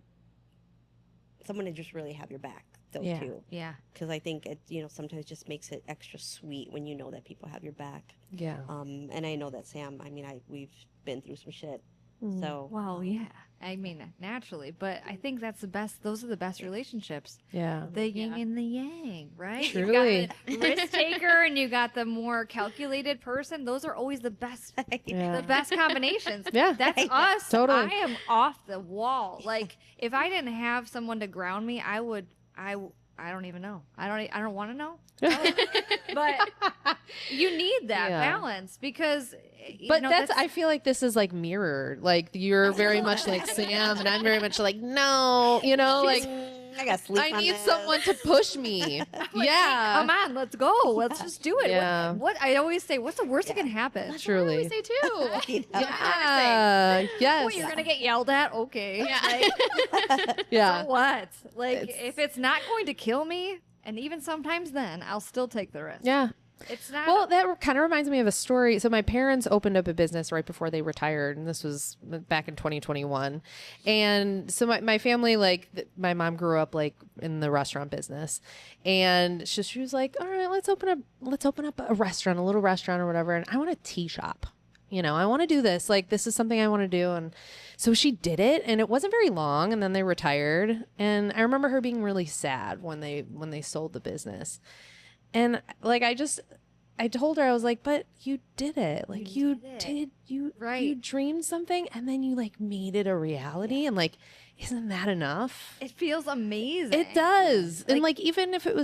someone to just really have your back though Yeah. too. Yeah. Because I think it sometimes just makes it extra sweet when you know that people have your back. Yeah. And I know that Sam. I mean, we've been through some shit. Mm. So Well, yeah. I mean, naturally, but I think that's the best. Those are the best relationships. Yeah. The yin and the yang, right? Truly. You got the risk taker and you got the more calculated person. Those are always the best. Yeah. The best combinations. Yeah. That's us. Totally. I am off the wall. Like if I didn't have someone to ground me, I don't even know. I don't want to know. But you need that Yeah. balance because But I feel like this is like mirrored. Like you're very much like Sam, and I'm very much like no. Like I got sleep. I on need this. someone to push me. Yeah. come on, let's go. Let's just do it. Yeah. What I always say, what's the worst that can happen? That's what I Truly. always say too. Yeah. Yes. Well, you're gonna get yelled at, okay? Yeah. Like, Yeah. so what? Like, It's- if it's not going to kill me, and even sometimes then, I'll still take the risk. Yeah. It's not. Well, that kind of reminds me of a story. So my parents opened up a business right before they retired, and this was back in 2021. And so my family, my mom grew up like in the restaurant business, and she was like, "All right, let's open up a restaurant, a little restaurant or whatever." And I want a tea shop. I want to do this. Like, this is something I want to do. And so she did it, and it wasn't very long, and then they retired. And I remember her being really sad when they sold the business. And like, I told her, I was like, but you did it. Like you Right. dreamed something and then you like made it a reality. And like, isn't that enough? it feels amazing. It does. And like, even if it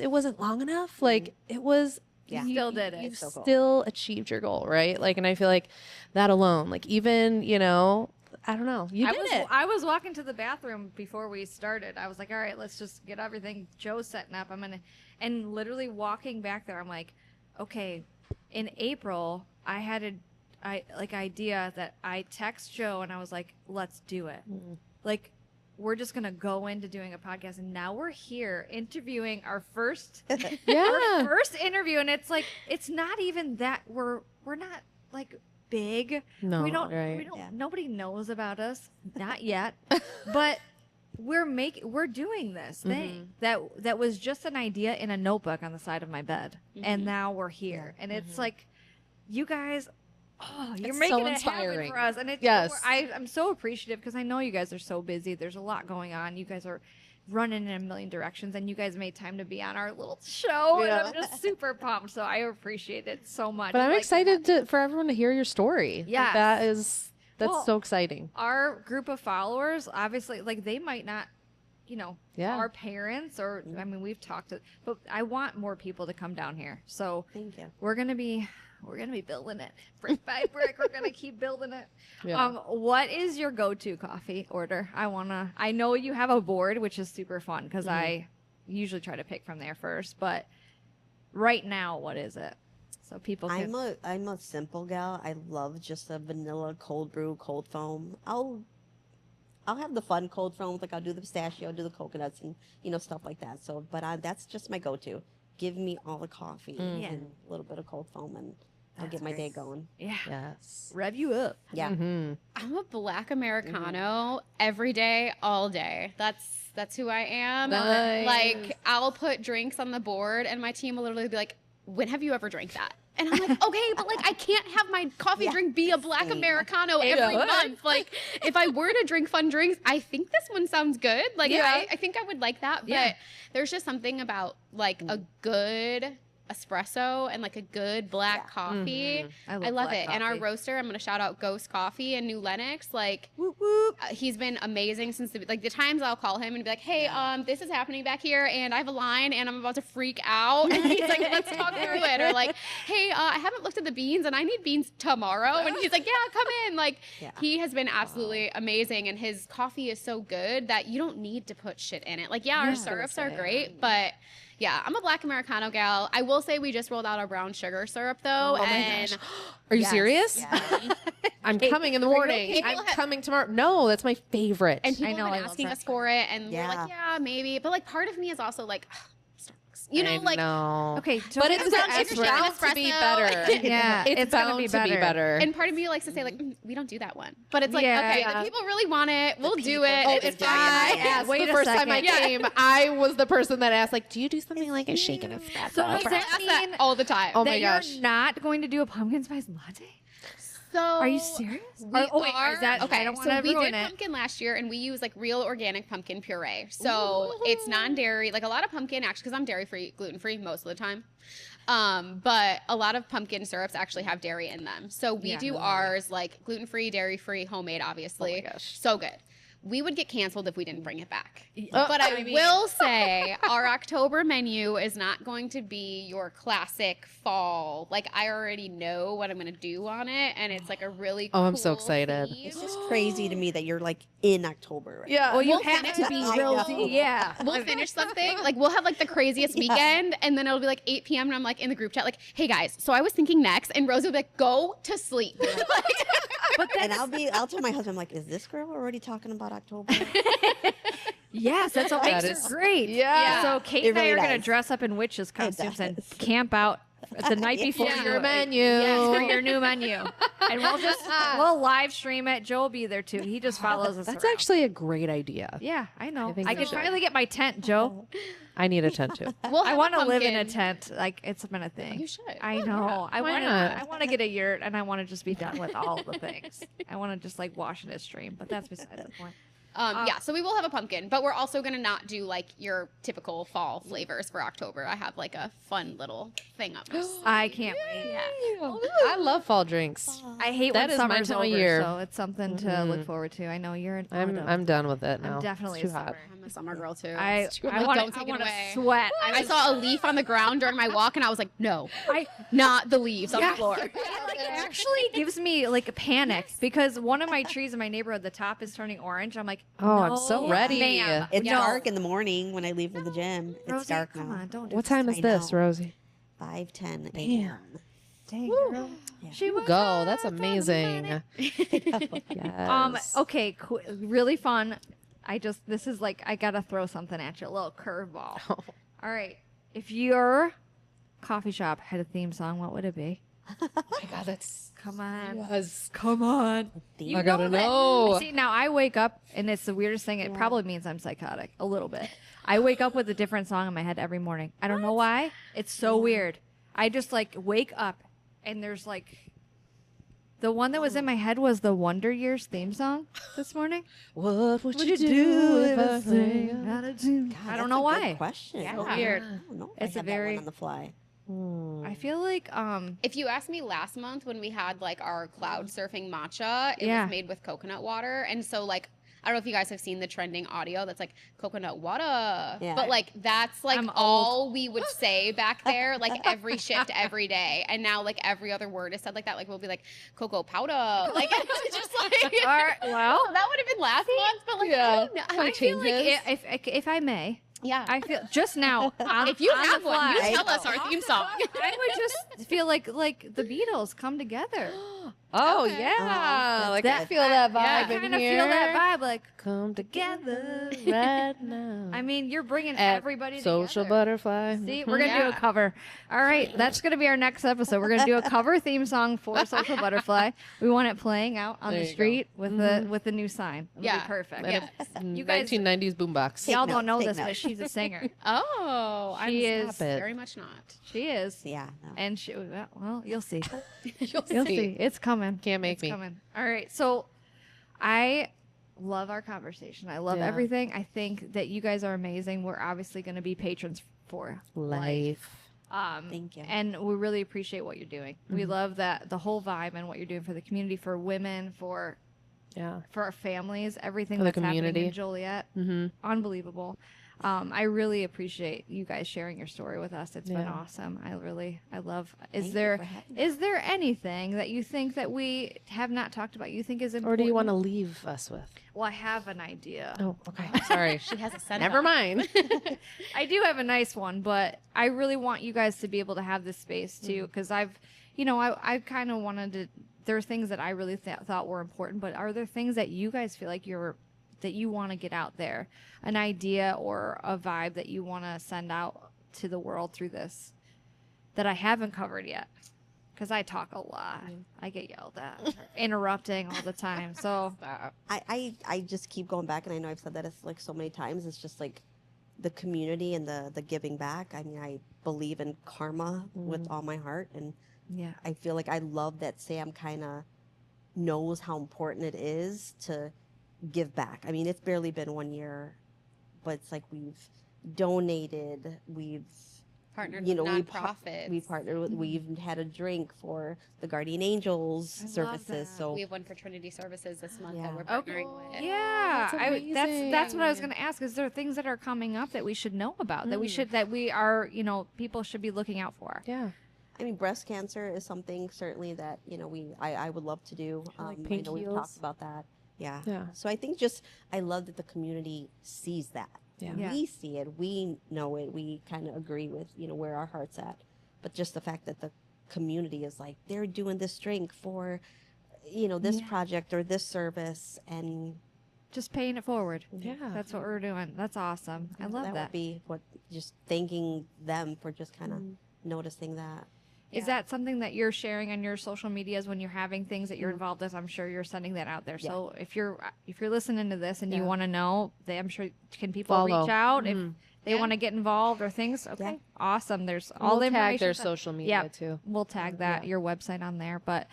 wasn't long enough, like it was, Yeah. You still did it. You So cool. still achieved your goal. Right. Like, and I feel like that alone, like even, I don't know, you did it. I was walking to the bathroom before we started. I was like, all right, let's just get everything. Joe's setting up. and literally walking back there, I'm like, okay, in April, I had to idea that I text Joe and I was like, let's do it. Like, we're just gonna go into doing a podcast, and now we're here interviewing our first interview, and it's like, it's not even that we're not like big. No, we don't Yeah. nobody knows about us, not yet. But we're doing this thing that was just an idea in a notebook on the side of my bed, and now we're here, and it's like, you guys, you're It's making so it happen inspiring. for us, and it's Yes. I'm so appreciative because I know you guys are so busy. There's a lot going on. You guys are running in a million directions, and you guys made time to be on our little show, and I'm just super pumped. So I appreciate it so much. But I'm Like, excited for everyone to hear your story. Like, Yes. that's Well, so exciting. our group of followers, obviously, like, they might not, Yeah. our parents, or I mean, we've talked to, but I want more people to come down here. So Thank you. we're gonna be building it brick by brick. We're gonna keep building it. Yeah. What is your go-to coffee order? I know you have a board, which is super fun because I usually try to pick from there first. But right now, what is it? So people can. I'm a simple gal. I love just a vanilla cold brew, cold foam. I'll have the fun cold foams, like I'll do the pistachio, do the coconuts, and stuff like that. So, but that's just my go-to. Give me all the coffee and a little bit of cold foam, and I'll get my day going. Yeah. Yes. Rev you up. Yeah. I'm a black Americano every day, all day. That's who I am. Nice. Like, I'll put drinks on the board, and my team will literally be like, "When have you ever drank that?" And I'm like, okay, but like, I can't have my coffee drink be a black Americano every month. Like, if I were to drink fun drinks, I think this one sounds good. Like, I think I would like that. But there's just something about like a good espresso and like a good black coffee. I I love black it. And our coffee. roaster, I'm going to shout out Ghost Coffee in New Lenox. Like, he's been amazing since the times I'll call him and be like, hey, this is happening back here, and I have a line, and I'm about to freak out. And he's like, let's talk through it. Or like, hey, I haven't looked at the beans, and I need beans tomorrow. And he's like, yeah, come in. Like, he has been absolutely amazing, and his coffee is so good that you don't need to put shit in it. Like, our syrups are great, but yeah, I'm a black Americano gal. I will say we just rolled out our brown sugar syrup though. And Are you serious? Yeah. I'm coming in the morning. People I'm have- coming tomorrow. No, that's my favorite. And people I know, have I been love asking that. us for it, and we're Yeah. like, yeah, maybe. But like, part of me is also like, Starbucks. You know, I like, know. Okay, But don't it's get bound, the it's extra bound to be espresso. better. Yeah, it's gonna bound be to be better. and part of me likes to say like, we don't do that one. But it's like, Yeah. okay, Yeah. the people really want it. We'll do people it. do It's it. fine. Yeah. asked Wait the a first time I second. came, I was the person that asked, like, do you do something like a shaken espresso? So does I that ask that mean all the time. Oh that my gosh. you're not going to do a pumpkin spice latte? So Are you serious? We Wait, is that okay? I don't want So to we ruin did it. pumpkin last year, and we use like real organic pumpkin puree. So it's non-dairy. Like a lot of pumpkin, actually, because I'm dairy-free, gluten-free most of the time. But a lot of pumpkin syrups actually have dairy in them. So we do ours like gluten-free, dairy-free, homemade, obviously. Oh my gosh. So good. We would get canceled if we didn't bring it back. Oh, But I will say our October menu is not going to be your classic fall. Like, I already know what I'm going to do on it, and it's like a really Oh, I'm so cool excited. theme. It's just crazy to me that you're like in October. Right? Yeah. Well, you We'll have finish to be I know. Rosie. Yeah. We'll finish something. Like, we'll have like the craziest weekend, and then it'll be like 8 p.m. and I'm like in the group chat, like, hey guys, so I was thinking next, and Rosie will be like, go to sleep. But And I'll tell my husband, I'm like, is this girl already talking about October? yes, that's what makes That it is- great. Yeah. So Kate It and I really are going to does. dress up in witches costumes and does. camp out the night Yeah. before For Yeah. your menu. Yes, for your new menu. And we'll live stream it. Joe will be there too. He just follows us That's around. actually a great idea. Yeah, I know. I think I we can should. finally get my tent, Joe. I need a tent too. We'll I have want to live in a pumpkin. tent. Like, it's been a thing. You should. I know. I Why want not? to. I want to get a yurt, and I want to just be done with all the things. I want to just like wash in a stream, but that's beside the point. Yeah, so we will have a pumpkin, but we're also gonna not do like your typical fall flavors for October. I have like a fun little thing up. I can't wait. Yeah. I love fall drinks. I hate That when is my summer's time over, of year. so it's something to look forward to. I know you're an I'm autumn. I'm done with it now. I'm definitely It's too a hot. summer. I'm a summer girl too. I It's too- I'm like, want don't take it to away. sweat. I saw a leaf on the ground during my walk, and I was like, no, not the leaves on the floor. It actually gives me like a panic because one of my trees in my neighborhood, the top is turning orange. I'm like, Oh, I'm no, so ready. ma'am. It's No. dark in the morning when I leave for the gym. It's Rosie, dark come now. on, don't do What this. time is I this, know. Rosie? 5:10 Damn. a.m. Dang, girl. Yeah. She You was go. That's hot for the amazing. money. Yes. Okay, really fun. This is like, I gotta throw something at you, a little curveball. Oh. All right. If your coffee shop had a theme song, what would it be? Oh my God, that's Come on. yes. Come on. Theme I gotta that. know. See, now I wake up, and it's the weirdest thing. It probably means I'm psychotic a little bit. I wake up with a different song in my head every morning. I don't know why. It's so weird. I just like wake up, and there's like, the one that was in my head was the Wonder Years theme song this morning. What would you do if I I sang? don't That's know a good why. question. Yeah. I Weird. don't know if It's I a had that very- one on the fly. I feel like If you asked me last month when we had like our cloud surfing matcha, it Yeah. was made with coconut water. And so like I don't know if you guys have seen the trending audio that's like coconut water. Yeah. But like that's like I'm old. all we would say back there, like every shift, every day. And now like every other word is said like that. Like we'll be like cocoa powder. Like it's just like all right, well, that would have been last month, but like Yeah. I don't know. I feel like if I may, Yeah. I feel just now on, If you on have the one, you fly, tell us our theme song. I would just feel like the Beatles come together. Oh Okay. yeah, like I That- feel that vibe I in kind of here. feel that vibe. Like, Come together right now. I mean, you're bringing At everybody Social together. Butterfly. See, we're gonna do a cover. All right, that's gonna be our next episode. We're gonna do a cover theme song for Social Butterfly. We want it playing out on There the you go. street with the new sign. It'll Yeah. be perfect. Yeah. You guys- 1990s boombox. Y'all Take don't know notes, this, take but notes. she's a singer. Oh, She I'm is- it. very much not. She is. Yeah. No. And she, well, you'll see. You'll You'll see. It's coming. Can't make It's me. coming. All right. So I love our conversation. I love Yeah. everything. I think that you guys are amazing. We're obviously going to be patrons for Life. Thank you. And we really appreciate what you're doing. Mm-hmm. We love that the whole vibe and what you're doing for the community, for women, for Yeah. our families, everything For the that's happening community. in Joliet. Mm-hmm. Unbelievable. I really appreciate you guys sharing your story with us. It's been Yeah. awesome. I love. Thank Is you there for having is there anything that you think that we have not talked about? You think is important? Or do you want to leave us with? Well, I have an idea. Oh, okay. Sorry. She has a send Never mind. I do have a nice one, but I really want you guys to be able to have this space too, because I've, I kind of wanted to. There are things that I really thought were important, but are there things that you guys feel like that you want to get out there, an idea or a vibe that you want to send out to the world through this that I haven't covered yet? Because I talk a lot. I get yelled at, interrupting all the time. So I just keep going back, and I know I've said that it's like so many times. It's just like the community and the giving back. I mean, I believe in karma with all my heart, and yeah, I feel like I love that Sam kind of knows how important it is to give back. I mean, it's barely been 1 year, but it's like we've donated, we've partnered we with par- nonprofits. we partnered with, we've had a drink for the Guardian Angels I love services. that. So We have one fraternity services this month Yeah. that we're partnering with. yeah. that's That's what I was amazing. going to ask. Is there things that are coming up that we should know about that we are people should be looking out for? Yeah. I mean, breast cancer is something certainly that I would love to do. Like I pink know we've heels. talked about that. Yeah. Yeah. So I think I love that the community sees that. Yeah. Yeah. We see it. We know it. We kind of agree with where our heart's at. But just the fact that the community is like they're doing this drink for this project or this service, and Just paying it forward. Yeah. That's what we're doing. That's awesome. I love that that. would be what just thanking them for just kind of noticing that. Is that something that you're sharing on your social medias when you're having things that you're involved with? I'm sure you're sending that out there. So if you're listening to this and you Yeah. want to know, I'm sure can people Follow. reach out if they Yeah. want to get involved or things? Okay, Yeah. awesome. There's And all we'll the tag their information. social media Yeah. too. We'll tag that your website on there. But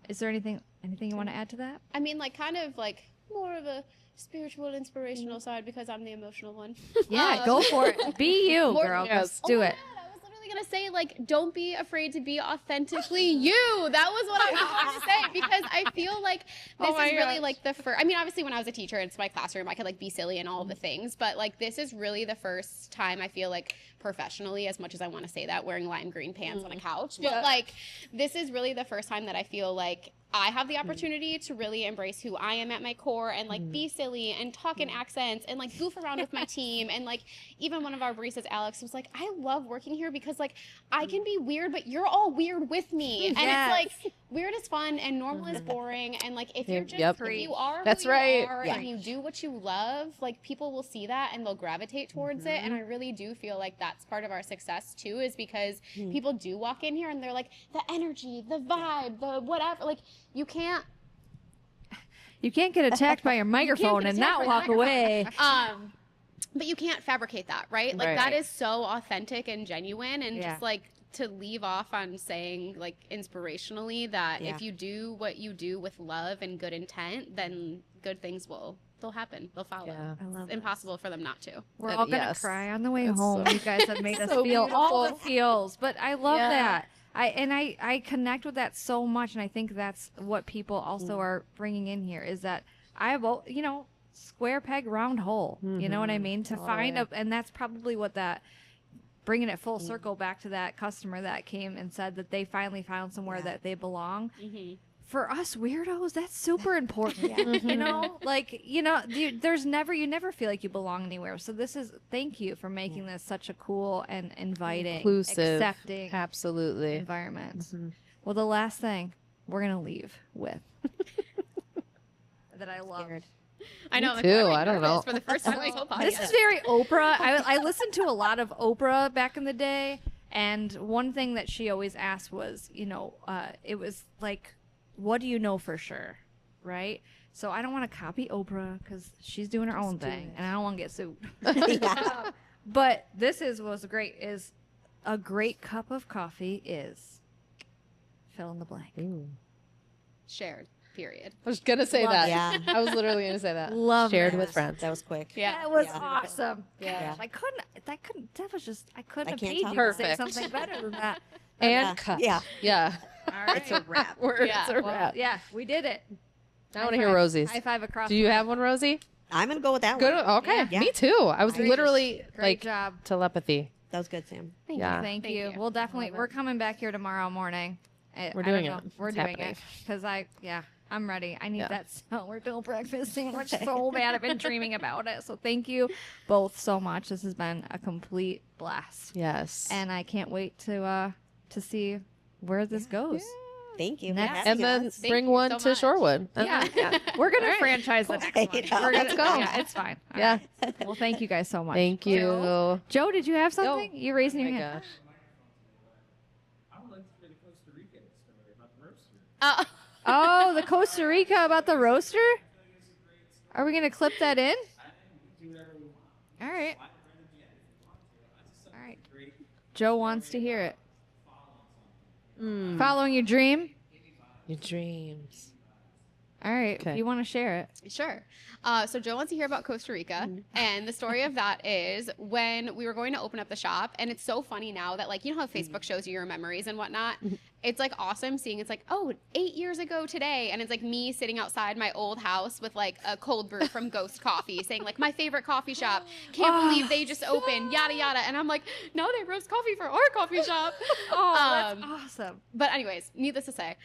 is there anything you want to add to that? I mean, like, kind of like more of a spiritual, inspirational side because I'm the emotional one. Yeah, go for it. Be you, More- girl. Yes. Let's do Oh my it. God, I was literally gonna say, like, don't be afraid to be authentically you. That was what I was going to say because I feel like this is really like the first. I mean, obviously, when I was a teacher, it's my classroom. I could like be silly and all of the things, but like this is really the first time I feel like professionally, as much as I want to say that, wearing lime green pants on a couch, but like this is really the first time that I feel like I have the opportunity to really embrace who I am at my core and like be silly and talk in accents and like goof around with my team. And like even one of our baristas, Alex, was like, I love working here because like I can be weird, but you're all weird with me. And it's like weird is fun and normal is boring. And like if you're just if you are That's who you right. are and you do what you love, like people will see that and they'll gravitate towards it. And I really do feel like that's part of our success too, is because people do walk in here and they're like the energy, the vibe, the whatever. Like you can't get attacked by your microphone and not walk away. But you can't fabricate that, right? Like that is so authentic and genuine, and just like to leave off on saying like inspirationally that if you do what you do with love and good intent, then good things they'll happen. They'll follow. Yeah. It's impossible for them not to. We're all gonna cry on the way home. You guys have made us so feel all the beautiful. feels, but I love that. I connect with that so much, and I think that's what people also are bringing in here is that I have, you know, square peg round hole. You know what I mean? To find and that's probably what that bringing it full circle back to that customer that came and said that they finally found somewhere that they belong. For us weirdos, that's super important. You know, like, you know, you never feel like you belong anywhere. So thank you for making this such a cool and inviting, Inclusive, accepting absolutely environment. Well, the last thing we're going to leave with that I love. I know. too. I don't know. For the first time on this whole podcast. This is very Oprah. I listened to a lot of Oprah back in the day. And one thing that she always asked was, you know, it was like, what do you know for sure? Right? So I don't want to copy Oprah because she's doing her own thing and I don't want to get sued. But this was great. Is a great cup of coffee is fill in the blank. Shared. Period. I was gonna say Love that. it. Yeah. I was literally gonna say that. Love Shared that. with friends. That was quick. Yeah. That was awesome. Yeah. Gosh, I couldn't have I can't paid you top to say Perfect. something better than that. And cut. Yeah. Yeah. All right. It's a wrap. Words Yeah. are Well, wrap. yeah, we did it. I want to hear Rosie's. High five across. Do you have one, Rosie? I'm gonna go with that Good. one. Okay. Yeah. Me too. I was Great. literally Great like job. telepathy. That was good, Sam. Yeah. Thank you. We'll definitely. We're coming back here tomorrow morning. We're doing don't it. know. We're It's doing happening. it because I'm ready. I need Yeah. that sourdough breakfast sandwich so bad. I've been dreaming about it. So thank you both so much. This has been a complete blast, Yes. and I can't wait to see where this goes. Thank you. for Next- having and then us. bring you one so to much. Shorewood. Yeah, we're gonna franchise the next one. Right on. We're gonna, Let's go. Yeah, it's fine. All Yeah. right. Well, thank you guys so much. Thank you. Oh Joe, did you have something? You're raising your my hand. gosh. I would like to hear the Costa Rica story about the roaster. Oh, the Costa Rica about the roaster? Are we going to clip that in? All right. All right. Joe wants to hear it. Following your dream? Your dreams. All right. Okay. If you want to share it. Sure. So Joe wants to hear about Costa Rica, and the story of that is when we were going to open up the shop, and it's so funny now that, like, you know how Facebook shows you your memories and whatnot? It's, like, awesome seeing it's like, oh, 8 years ago today, and it's, like, me sitting outside my old house with, like, a cold brew from Ghost Coffee saying, like, my favorite coffee shop, can't believe they just opened, yada, yada, and I'm like, no, they roast coffee for our coffee shop. Oh, that's awesome. But anyways, needless to say,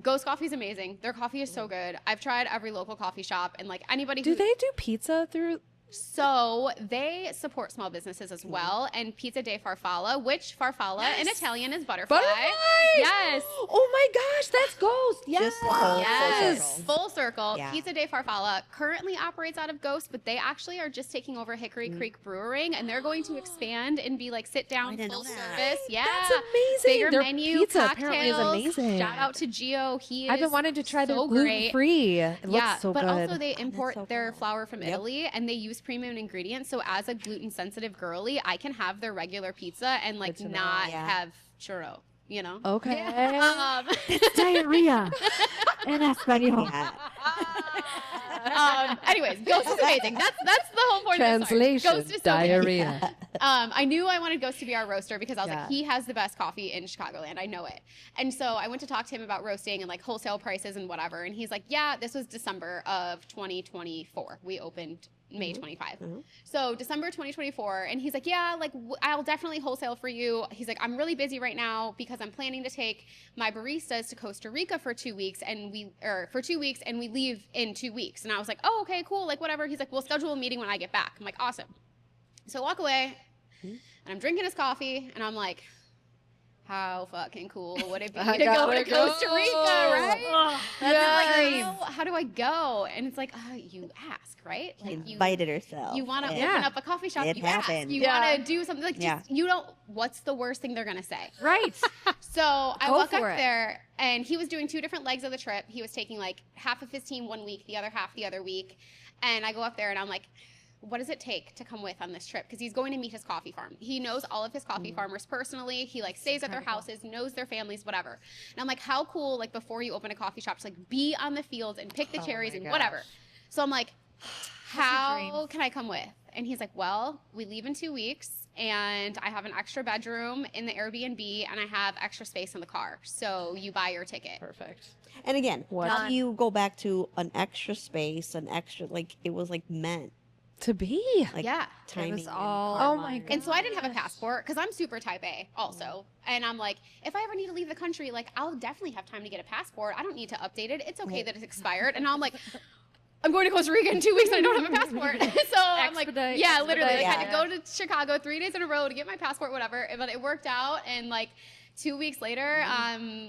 Ghost Coffee is amazing. Their coffee is so good. I've tried every local coffee shop, and like anybody Do who they do pizza through? so they support small businesses as well. And Pizza de Farfalla, which Farfalla in Italian is butterfly. Butterflies! Yes. Oh my gosh, that's Ghost. Yes. Just full Yes, circle. full circle. Yeah. Pizza de Farfalla currently operates out of Ghost, but they actually are just taking over Hickory Creek Brewing, and they're going to expand and be like sit down, I didn't full know that. service. Yeah, That's amazing. Bigger Their menu, pizza cocktails. apparently is amazing. Shout out to Gio. He is I've been wanting to try their so gluten great. free. It Yeah, looks so but good. also they import so their cool. flour from Yep. Italy, and they use premium ingredients. So as a gluten sensitive girly, I can have their regular pizza and like Good to know. not Yeah. have churro. You know. Okay. Diarrhea in Espanol. Yeah. Anyways, Ghost is amazing. That's the whole point of the story. Translation: Ghost is so good. diarrhea. I knew I wanted Ghost to be our roaster because I was Yeah. like, he has the best coffee in Chicagoland. I know it. And so I went to talk to him about roasting and like wholesale prices and whatever. And he's like, yeah, this was December of 2024. We opened May 25. So December 2024. And he's like, yeah, like I'll definitely wholesale for you. He's like, I'm really busy right now because I'm planning to take my baristas to Costa Rica for 2 weeks and we leave in 2 weeks. And I was like, oh, okay, cool. Like whatever. He's like, we'll schedule a meeting when I get back. I'm like, awesome. So I walk away and I'm drinking his coffee and I'm like, how fucking cool would it be I to go gotta to Costa Rica, right? Oh, That's like, how do I go? And it's like, you ask, right? Like Invited herself. you want to Yeah. open up a coffee shop, It you ask. happened. You Yeah. want to do something like just, you don't, what's the worst thing they're going to say? right. So I Go walk up for it. there and he was doing 2 different legs of the trip. He was taking like half of his team 1 week, the other half the other week. And I go up there and I'm like, what does it take to come with on this trip? Because he's going to meet his coffee farm. He knows all of his coffee farmers personally. He like stays at their houses, knows their families, whatever. And I'm like, how cool, like before you open a coffee shop, to like be on the fields and pick the cherries and whatever. So I'm like, how can I come with? And he's like, well, we leave in 2 weeks and I have an extra bedroom in the Airbnb and I have extra space in the car. So you buy your ticket. Perfect. And again, What? how do you go back to an extra space, an extra, like, it was like meant. To be. Like, Yeah. timing. was and all- karma Oh my and- God. And so I didn't have a passport because I'm super type A also. And I'm like, if I ever need to leave the country, like I'll definitely have time to get a passport. I don't need to update it. It's okay that it's expired. And I'm like, I'm going to Costa Rica in 2 weeks and I don't have a passport. So I'm like, Expedite, yeah, literally. I expedite. had to go to Chicago 3 days in a row to get my passport, whatever. But it worked out. And like 2 weeks later,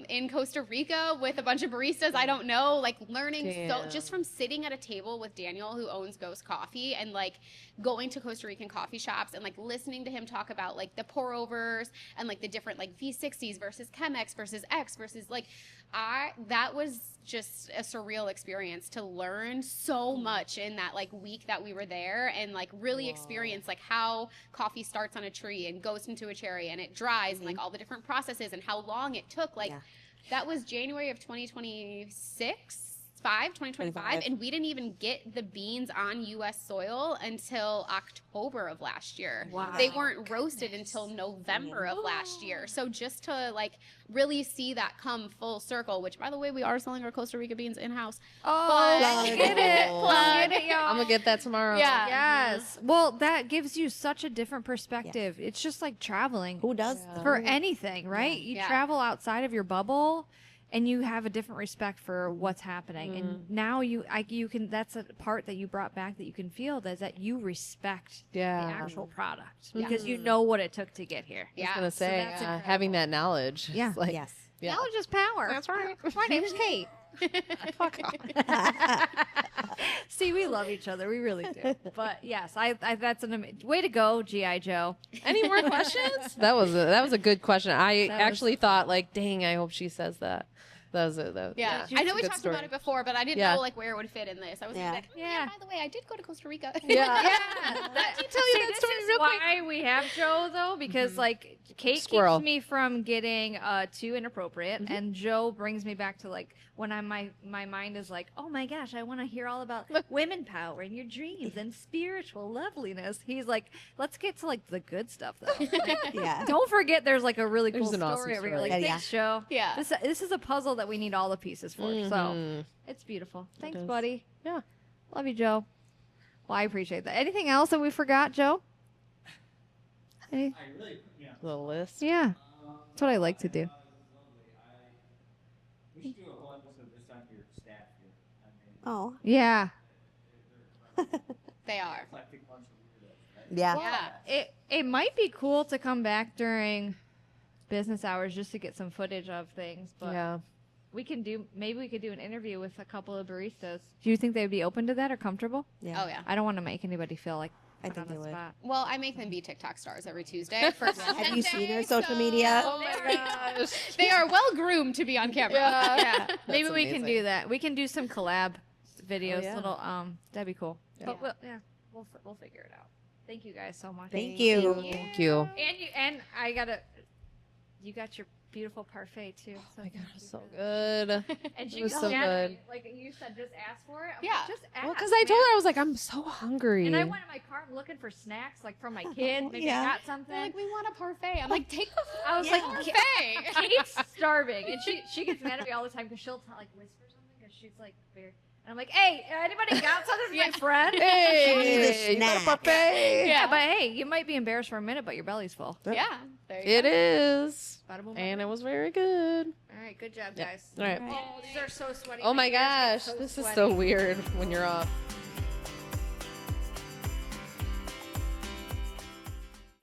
in Costa Rica with a bunch of baristas I don't know, like learning so Damn. just from sitting at a table with Daniel, who owns Ghost Coffee, and like going to Costa Rican coffee shops and like listening to him talk about like the pour overs and like the different like V60s versus Chemex versus X versus like that was just a surreal experience to learn so much in that like week that we were there and like really experience like how coffee starts on a tree and goes into a cherry and it dries and like all the different processes and how long it took. Like that was January of 2025, and we didn't even get the beans on U.S. soil until October of last year. Wow. They weren't roasted until November of last year. So just to like really see that come full circle, which by the way, we are selling our Costa Rica beans in-house. Oh, get it. Plug it, y'all. I'm gonna get that tomorrow. Yeah. Yes. Well, that gives you such a different perspective. It's just like traveling Who does for anything, right? You Yeah. travel outside of your bubble and you have a different respect for what's happening. And now you can, that's a part that you brought back that you can feel, that you respect the actual product because you know what it took to get here. Yeah. I was gonna say, that's having that knowledge. Yeah. It's like, Yes. yeah. Knowledge is power. That's right. My name's Kate. Fuck off. See, we love each other. We really do. But yes, I that's an way to go, G.I. Joe. Any more questions? That was a good question. I That was- actually thought like, dang, I hope she says that. That was it. Yeah, it's I know a we good talked story. about it before, but I didn't Yeah. know like where it would fit in this. I was Yeah. like, Yeah. by the way, I did go to Costa Rica. Yeah. That, me tell you that this story is real quick? why we have Joe though, because like Kate Squirrel. keeps me from getting too inappropriate, and Joe brings me back to like when my mind is like, oh my gosh, I want to hear all about women power and your dreams and spiritual loveliness. He's like, let's get to like the good stuff though. Like, Yeah. don't forget, there's like a really cool There's an story awesome over here. story. Like, Yeah, thanks, Joe. Yeah. This is a puzzle that we need all the pieces for. So Mhm. it's beautiful. Thanks, is. buddy. Yeah. Love you, Joe. Well, I appreciate that. Anything else that we forgot, Joe? Any- I really, The list. Yeah, that's what I like to do. we should do a whole episode just on your staff here. I mean, Oh. Yeah. They are. eclectic bunch of weirdos, right? Yeah. Yeah. It might be cool to come back during business hours just to get some footage of things, but Yeah. maybe we could do an interview with a couple of baristas. Do you think they'd be open to that or comfortable? Yeah. Oh yeah. I don't want to make anybody feel like I put think on they the would. spot. Well, I make them be TikTok stars every Tuesday. For Have you seen her so social media? Oh my gosh. They are well groomed to be on camera. Yeah, maybe we can amazing. do that. We can do some collab videos. yeah. Little that'd be cool. But Yeah. we'll figure it out. Thank you guys so much. Thank you. Thank you. And you got your beautiful parfait too. Oh my god, it was so good. And she It was was so good. Like you said, just ask for it. I'm Yeah. like, just ask. Well, because I told her I was like, I'm so hungry. And I went in my car looking for snacks, like from my kids. Maybe Yeah. I got something. They're like, we want a parfait. I'm like, take the I was Yeah. like, parfait. Kate's starving, and she gets mad at me all the time because she'll like whisper something because she's like very. And I'm like, hey, anybody got something for my friend? Hey, Need a you got a snack. buffet? Yeah, but hey, you might be embarrassed for a minute, but your belly's full. Yeah. There you It go. is. Bada boom, bada And boom. it was very good. All right, good job, Yeah. guys. All right. Oh, these are so sweaty. Oh my ears get gosh, so this is sweaty. so weird when you're off.